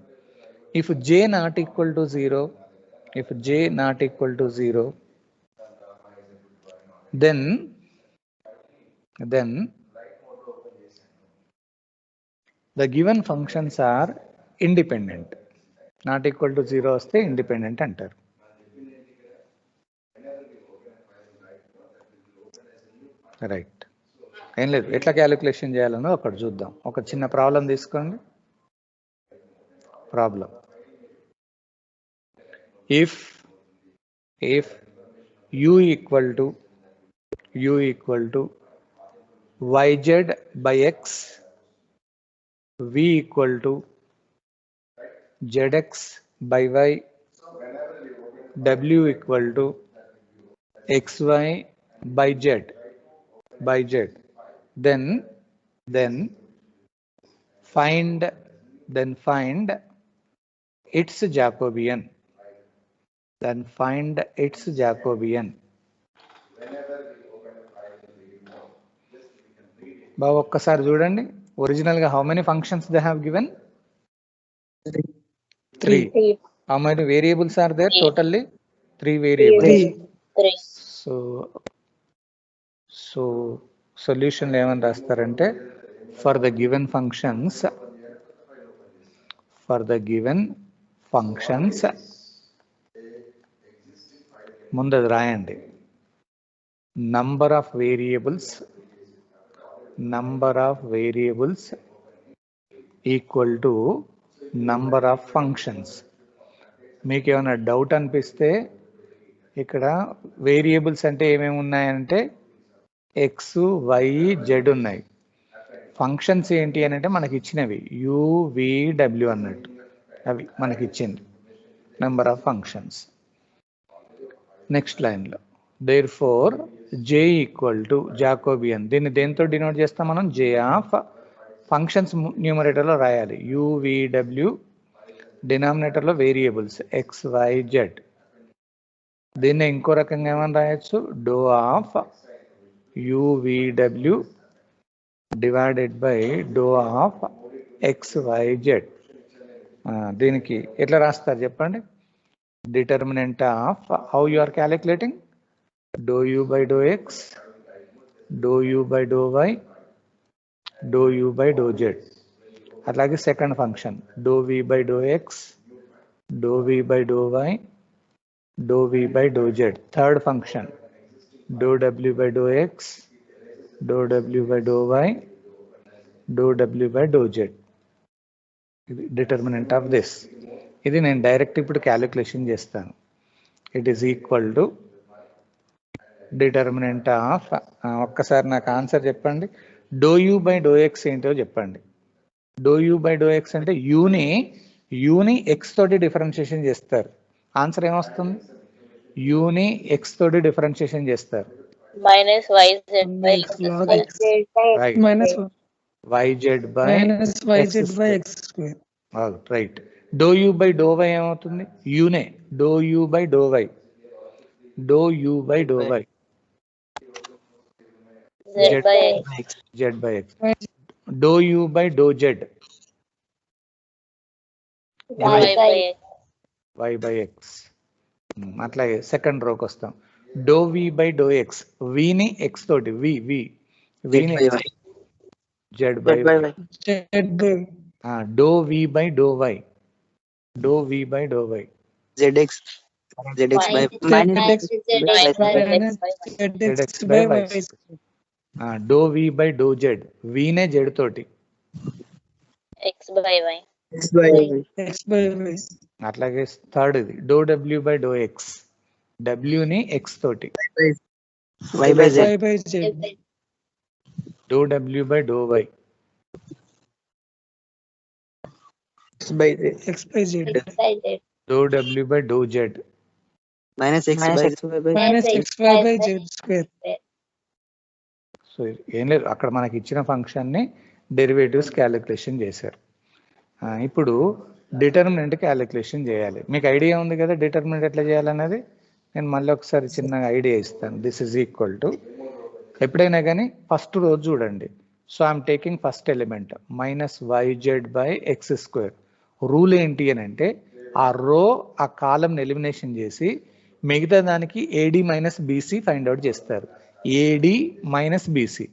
A: if J not equal to 0, if j not equal to 0, then the given functions are independent. Not equal to 0 వస్తే independent అంటారు. రైట్, ఏం లేదు, ఎట్లా క్యాలిక్యులేషన్ చేయాలనో అక్కడ చూద్దాం. ఒక చిన్న ప్రాబ్లం తీసుకోండి. Problem, if u equal to yz by x, v equal to zx by y, w equal to xy by z, then find its Jacobian. బాబు ఒక్కసారి చూడండి, ఒరిజినల్ గా how many functions they have given? 3. How many variables are there? Totally 3 variables. So solution ఏమని రాస్తారంటే for the given functions ముందు అది రాయండి. Number of variables equal to number of functions. మీకు ఏమైనా డౌట్ అనిపిస్తే ఇక్కడ వేరియబుల్స్ అంటే ఏమేమి ఉన్నాయంటే ఎక్స్, వై, జెడ్ ఉన్నాయి. ఫంక్షన్స్ ఏంటి అని అంటే మనకి ఇచ్చినవి యు, వి, డబ్ల్యూ అన్నట్టు, అవి మనకి ఇచ్చింది నెంబర్ ఆఫ్ ఫంక్షన్స్. నెక్స్ట్ లైన్లో therefore J equal to Jacobian. దీన్ని దేంతో డినోట్ చేస్తాం మనం? జే ఆఫ్ ఫంక్షన్స్ న్యూమరేటర్లో రాయాలి, యు, వి, డబ్ల్యూ. డినామినేటర్లో వేరియబుల్స్ ఎక్స్, వై, జెడ్. దీన్ని ఇంకో రకంగా ఏమని రాయొచ్చు? డో ఆఫ్ యు, వి, డబ్ల్యూ divided by do of x, y, z. దీనికి ఎట్లా రాస్తారు చెప్పండి? Determinant of, how you are calculating? డో యు బై డో ఎక్స్, డో యు బై డో వై, డో యు బై డో జెడ్. అట్లాగే సెకండ్ ఫంక్షన్ డో వి బై డో ఎక్స్, డో వి బై డో వై, డో వి by do Z. Third function do డబ్ల్యూ by do x, డో డబ్ల్యూ బై డో వై, డో డబ్ల్యూ బై డో జెడ్. ఇది డిటర్మినెంట్ ఆఫ్ దిస్. ఇది నేను డైరెక్ట్ ఇప్పుడు క్యాలిక్యులేషన్ చేస్తాను. It is equal to determinant of, ఒక్కసారి నాకు ఆన్సర్ చెప్పండి. Dou you by do X ఏంటో చెప్పండి. Dou you by do X అంటే యూని ఎక్స్ తోటి డిఫరెన్షియేషన్ చేస్తారు. ఆన్సర్ ఏమొస్తుంది? యూని ఎక్స్ తోటి డిఫరెన్షియేషన్ చేస్తారు.
E: Minus yz by
A: yz by x square. Right. డో యూ బై డో వై ఏమవుతుంది? యూనే డో యూ బై డో వై, డో you by do y
E: Z by X.
A: Z by X. Dou U by dou Z.
E: Y by X.
A: Y by X. అట్లాగే second రోకి వస్తాం. డో వి by do x. విని x తోటి విని z by do we by do why. డో వి by do y.
C: ZX by
B: ZX by Y.
A: డో వి by do z. వినే జెడ్ తోటి.
E: X by Y.
B: X by Y.
A: అట్లాగే థర్డ్ ఇది డో డబ్ల్యూ బై డో ఎక్స్. డబ్ల్యూని ఎక్స్ తోటి.
C: Y by Z.
B: Y by Z.
A: Do డబ్ల్యూ by do y.
C: X by Z.
B: X by Z.
E: X by Z.
A: Do డబ్ల్యూ by do z.
C: Minus X by
B: Minus XY by Z square.
A: So ఏం లేదు, అక్కడ మనకి ఇచ్చిన ఫంక్షన్ని derivatives calculation చేశారు. ఇప్పుడు డిటర్మినెంట్ క్యాలిక్యులేషన్ చేయాలి. మీకు ఐడియా ఉంది కదా డిటర్మినెంట్ ఎట్లా చేయాలన్నది. నేను మళ్ళీ ఒకసారి చిన్నగా ఐడియా ఇస్తాను. దిస్ ఈజ్ ఈక్వల్ టు, ఎప్పుడైనా కానీ ఫస్ట్ రోజు చూడండి. So I'm taking first element minus y z by x square. Rule ఏంటి అని అంటే ఆ రో ఆ కాలంని ఎలిమినేషన్ చేసి మిగతా దానికి a d minus b c find out చేస్తారు. A d minus b c.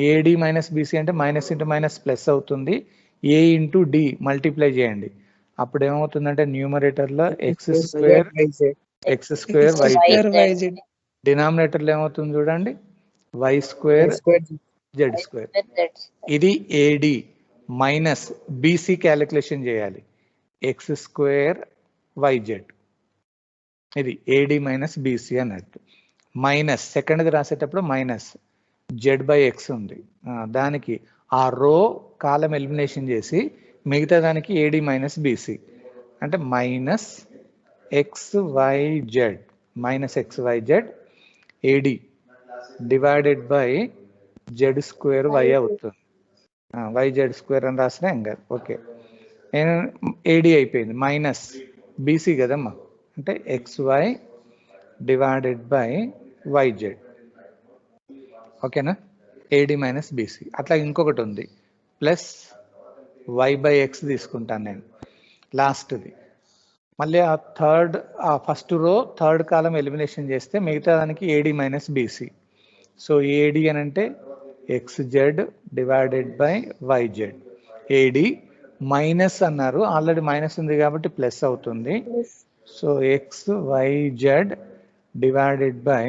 A: A d minus b c అంటే మైనస్ ఇంటూ మైనస్ ప్లస్ అవుతుంది. ఏ ఇంటూ డి మల్టిప్లై చేయండి. అప్పుడు ఏమవుతుందంటే న్యూమరేటర్లో ఎక్స్ స్క్వేర్
B: YZ.
A: డినామినేటర్లో ఏమవుతుంది చూడండి, వై స్క్వేర్ జెడ్ స్క్వేర్. ఇది ఏడి మైనస్ బీసీ క్యాలిక్యులేషన్ చేయాలి, ఎక్స్ స్క్వేర్ వైజెడ్. ఇది ఏడి మైనస్ బీసీ అన్నట్టు. మైనస్ సెకండ్ది రాసేటప్పుడు మైనస్ జెడ్ బై ఎక్స్ ఉంది, దానికి ఆ రో కాలం ఎలిమినేషన్ చేసి మిగతా దానికి ఏడి మైనస్ బీసీ అంటే minus x y z. Minus x y z a d divided by z square y అవుతుంది. వైజెడ్ స్క్వేర్ అని రాసినా ఏం కాదు. ఓకే, నేను ఏడి అయిపోయింది. మైనస్ బీసీ కదమ్మా, అంటే x y divided by y z. ఓకేనా, ఏడి మైనస్ బీసీ. అట్లా ఇంకొకటి ఉంది ప్లస్ వై బై ఎక్స్ తీసుకుంటాను నేను లాస్ట్ది. మళ్ళీ ఆ ఫస్ట్ రో థర్డ్ కాలం ఎలిమినేషన్ చేస్తే మిగతా దానికి a d minus b c. So a d అని అంటే x z divided by y z. A d minus అన్నారు, ఆల్రెడీ మైనస్ ఉంది కాబట్టి ప్లస్ అవుతుంది. So x y z divided by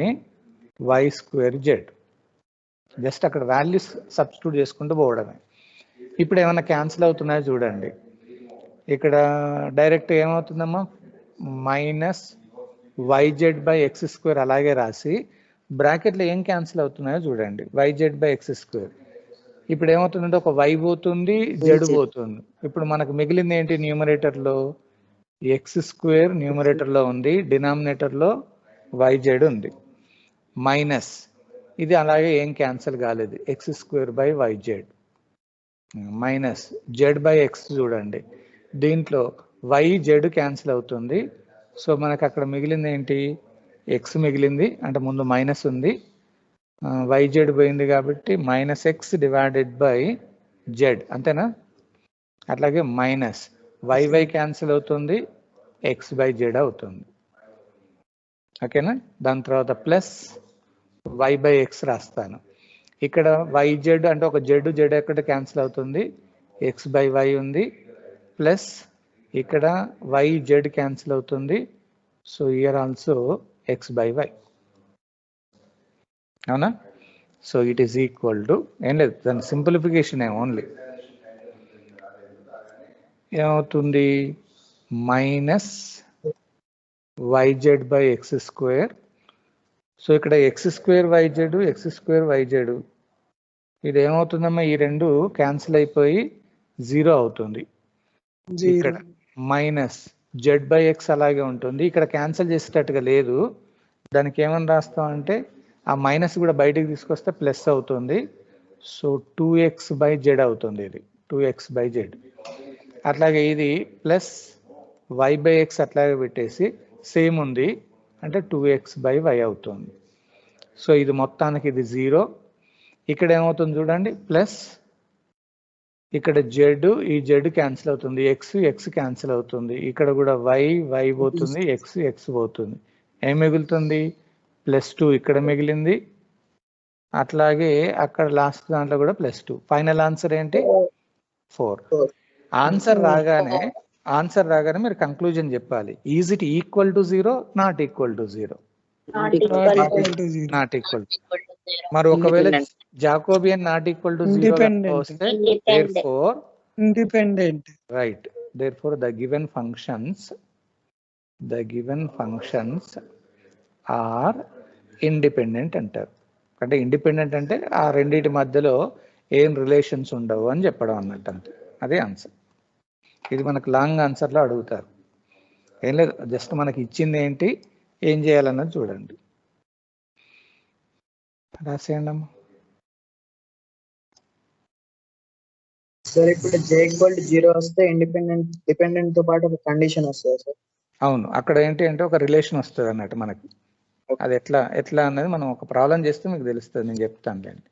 A: y square z. Just అక్కడ వాల్యూస్ సబ్స్టిట్యూట్ చేసుకుంటూ పోవడమే. ఇప్పుడు ఏమైనా క్యాన్సిల్ అవుతున్నాయో చూడండి. ఇక్కడ డైరెక్ట్ ఏమవుతుందమ్మా, minus y z by x square అలాగే రాసి బ్రాకెట్లో ఏం క్యాన్సిల్ అవుతున్నాయో చూడండి, వైజెడ్ బై ఎక్స్ స్క్వేర్. ఇప్పుడు ఏమవుతుందంటే ఒక వై పోతుంది, జెడ్ పోతుంది. ఇప్పుడు మనకు మిగిలింది ఏంటి, న్యూమరేటర్లో ఎక్స్ స్క్వేర్ న్యూమరేటర్లో ఉంది, డినామినేటర్లో వైజెడ్ ఉంది. మైనస్ ఇది అలాగే ఏం క్యాన్సిల్ కాలేదు, x square by y z. Minus z by x చూడండి, దీంట్లో వై జెడ్ క్యాన్సిల్ అవుతుంది. సో మనకు అక్కడ మిగిలింది ఏంటి, ఎక్స్ మిగిలింది, అంటే ముందు మైనస్ ఉంది, వైజెడ్ పోయింది కాబట్టి minus X divided by Z, అంతేనా. అట్లాగే మైనస్ వై క్యాన్సిల్ అవుతుంది, ఎక్స్ బై జెడ్ అవుతుంది. ఓకేనా, దాని తర్వాత ప్లస్ వై బై ఎక్స్ రాస్తాను. ఇక్కడ వైజెడ్ అంటే ఒక జెడ్ ఎక్కడ క్యాన్సిల్ అవుతుంది, ఎక్స్ బై వై ఉంది, ప్లస్ ఇక్కడ వై జెడ్ క్యాన్సిల్ అవుతుంది. So here also x by y. అవునా, so it is equal to, ఏం లేదు దాని సింప్లిఫికేషన్ ఓన్లీ ఏమవుతుంది, minus y z by x square. So ఇక్కడ ఎక్స్ స్క్వేర్ వైజెడ్ ఇది ఏమవుతుందమ్మా, ఈ రెండు క్యాన్సిల్ అయిపోయి జీరో అవుతుంది. ఇక్కడ మైనస్ జెడ్ బై ఎక్స్ అలాగే ఉంటుంది, ఇక్కడ క్యాన్సిల్ చేసేటట్టుగా లేదు, దానికి ఏమని రాస్తాం అంటే ఆ మైనస్ కూడా బయటికి తీసుకొస్తే ప్లస్ అవుతుంది. సో 2x బై జెడ్ అవుతుంది, ఇది 2x బై జెడ్. అట్లాగే ఇది ప్లస్ వై బై ఎక్స్ అట్లాగే పెట్టేసి సేమ్ ఉంది అంటే 2x బై వై అవుతుంది. సో ఇది మొత్తానికి ఇది జీరో, ఇక్కడ ఏమవుతుంది చూడండి, ప్లస్ ఇక్కడ జెడ్, ఈ జెడ్ క్యాన్సిల్ అవుతుంది, ఎక్స్ క్యాన్సిల్ అవుతుంది, ఇక్కడ కూడా వై పోతుంది, ఎక్స్ పోతుంది. ఏం మిగులుతుంది? +2 ఇక్కడ మిగిలింది, అట్లాగే అక్కడ లాస్ట్ దాంట్లో కూడా +2. ఫైనల్ ఆన్సర్ ఏంటి? 4. ఆన్సర్ రాగానే మీరు కంక్లూజన్ చెప్పాలి. Is it equal to 0, not equal to 0?
B: Not equal to 0.
A: Not equal. మరి ఒకవేళ Jacobian not equal to 0
B: Independent.
A: వస్తే
E: Independent.
A: therefore
B: Independent.
A: right, therefore the given functions are independent అంటారు. అంటే independent అంటే ఆ రెండింటి మధ్యలో ఏం రిలేషన్స్ ఉండవు అని చెప్పడం అన్నట్టు, అంతే. అదే ఆన్సర్. ఇది మనకు లాంగ్ ఆన్సర్లో అడుగుతారు. ఏం లేదు, జస్ట్ మనకి ఇచ్చింది ఏంటి, ఏం చేయాలన్నది చూడండి. రాసేయండి అమ్మా.
F: సార్ ఇప్పుడు j 0 వస్తే డిపెండెంట్ తో పాటు ఒక కండిషన్ వస్తుంది సార్.
A: అవును, అక్కడ ఏంటి అంటే ఒక రిలేషన్ వస్తుంది అన్నట్టు మనకి. అది ఎట్లా అన్నది మనం ఒక ప్రాబ్లం చేస్తే మీకు తెలుస్తుంది, నేను చెప్తాను లేండి.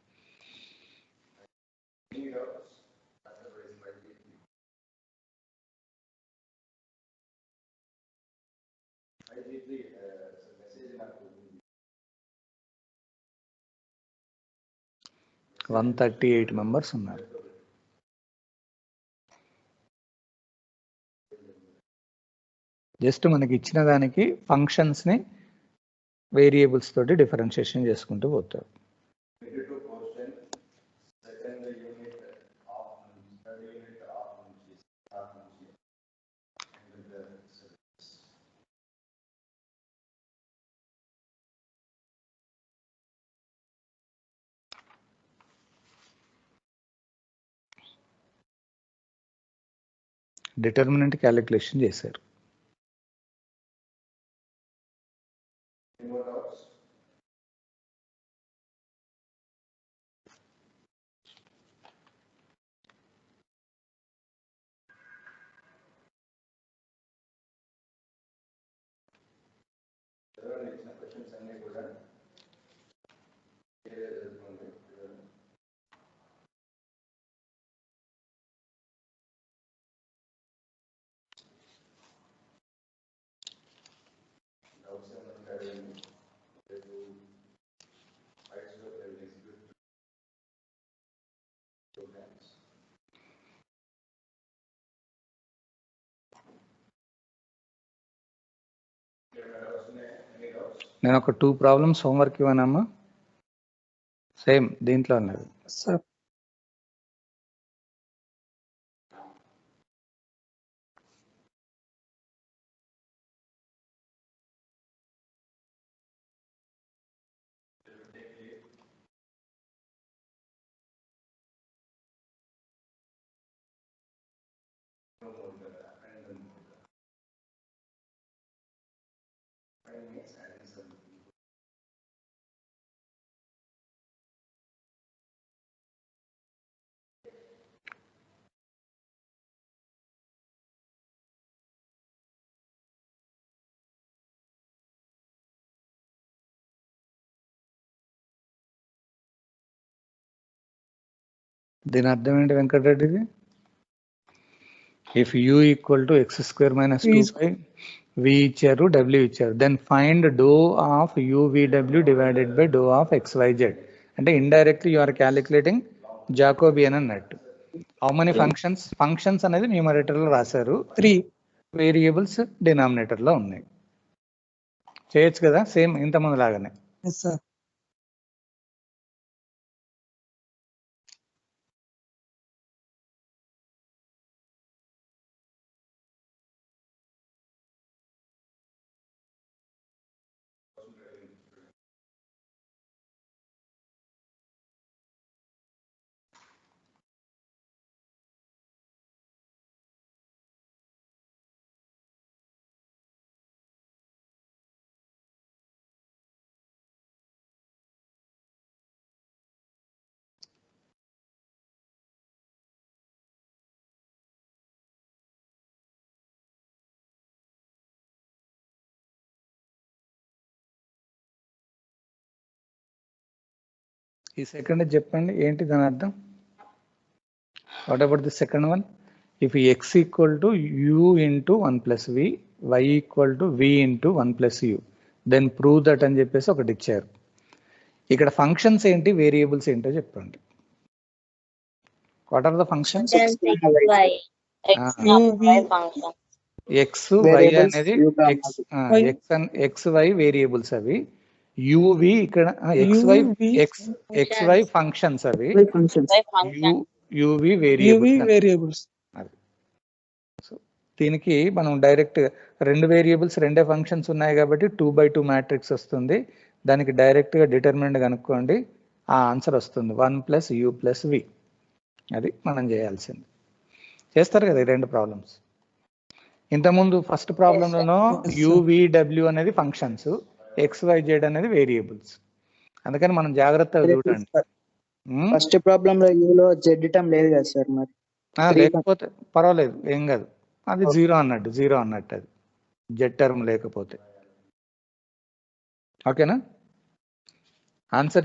A: uh, 138 మెంబర్స్ ఉన్నారు. జస్ట్ మనకి ఇచ్చిన దానికి ఫంక్షన్స్ ని వేరియబుల్స్ తోటి డిఫరెన్షియేషన్ చేసుకుంటూ పోతారు. డిటర్మినెంట్ క్యాలిక్యులేషన్ చేశారు. నేను ఒక 2 ప్రాబ్లమ్స్ హోంవర్క్ ఇవ్వనమ్మా, సేమ్ దీంట్లో ఉన్నది.
B: Sir. దీని అర్థం ఏంటి వెంకటరెడ్డిది? If u equal to x² - 2y, v ఇచ్చారు, w ఇచ్చారు, దెన్ ఫైండ్ డో of uvw divided by do of xyz. అంటే indirectly you are calculating Jacobian అన్నట్టు. హౌ మెనీ ఫంక్షన్స్ అనేది న్యూమరేటర్ లో రాశారు, 3
A: వేరియబుల్స్ డినామినేటర్ లో ఉన్నాయి. చేయొచ్చు కదా సేమ్ ఇంతకుముందు లాగానే.
B: Yes, sir. ఈ సెకండ్ చెప్పండి ఏంటి దాని అర్థం? What about the second one? If x equal to u into 1 plus v, y equal to v into 1 plus u, then prove that అని చెప్పేసి ఒకటి ఇచ్చారు. ఇక్కడ ఫంక్షన్స్ ఏంటి, వేరియబుల్స్ ఏంటో చెప్పండి. What are the functions?
E: X, Y. X comma Y function.
B: X y
F: Variables,
B: అనేది
F: u comma
B: x y variables అవి, యువి ఇక్కడ ఎక్స్ వై ఫంక్షన్స్ అవి,
E: Y function.
B: U v variables. So దీనికి మనం డైరెక్ట్ రెండు వేరియబుల్స్ రెండే ఫంక్షన్స్ ఉన్నాయి కాబట్టి 2/2 మ్యాట్రిక్స్ వస్తుంది. దానికి డైరెక్ట్ గా డిటర్మినెంట్ కనుక్కోండి, ఆ ఆన్సర్ వస్తుంది 1 ప్లస్ యూ ప్లస్ వి. అది మనం చేయాల్సింది. చేస్తారు కదా ఈ రెండు ప్రాబ్లమ్స్. ఇంతకుముందు ఫస్ట్ ప్రాబ్లంలోనో యువిడబ్ల్యూ అనేది ఫంక్షన్స్, XYZ అనేది వేరియబుల్స్. అందుకని మనం జాగ్రత్తగా చూడండి.
F: ఫస్ట్ ప్రాబ్లం లో u లో z టర్మ్ లేదు కదా సార్ మరి.
B: లేకపోతే పర్వాలేదు, ఏం కాదు, అది జీరో అన్నట్టు అది జెడ్ టర్మ్ లేకపోతే. ఓకేనా? ఆన్సర్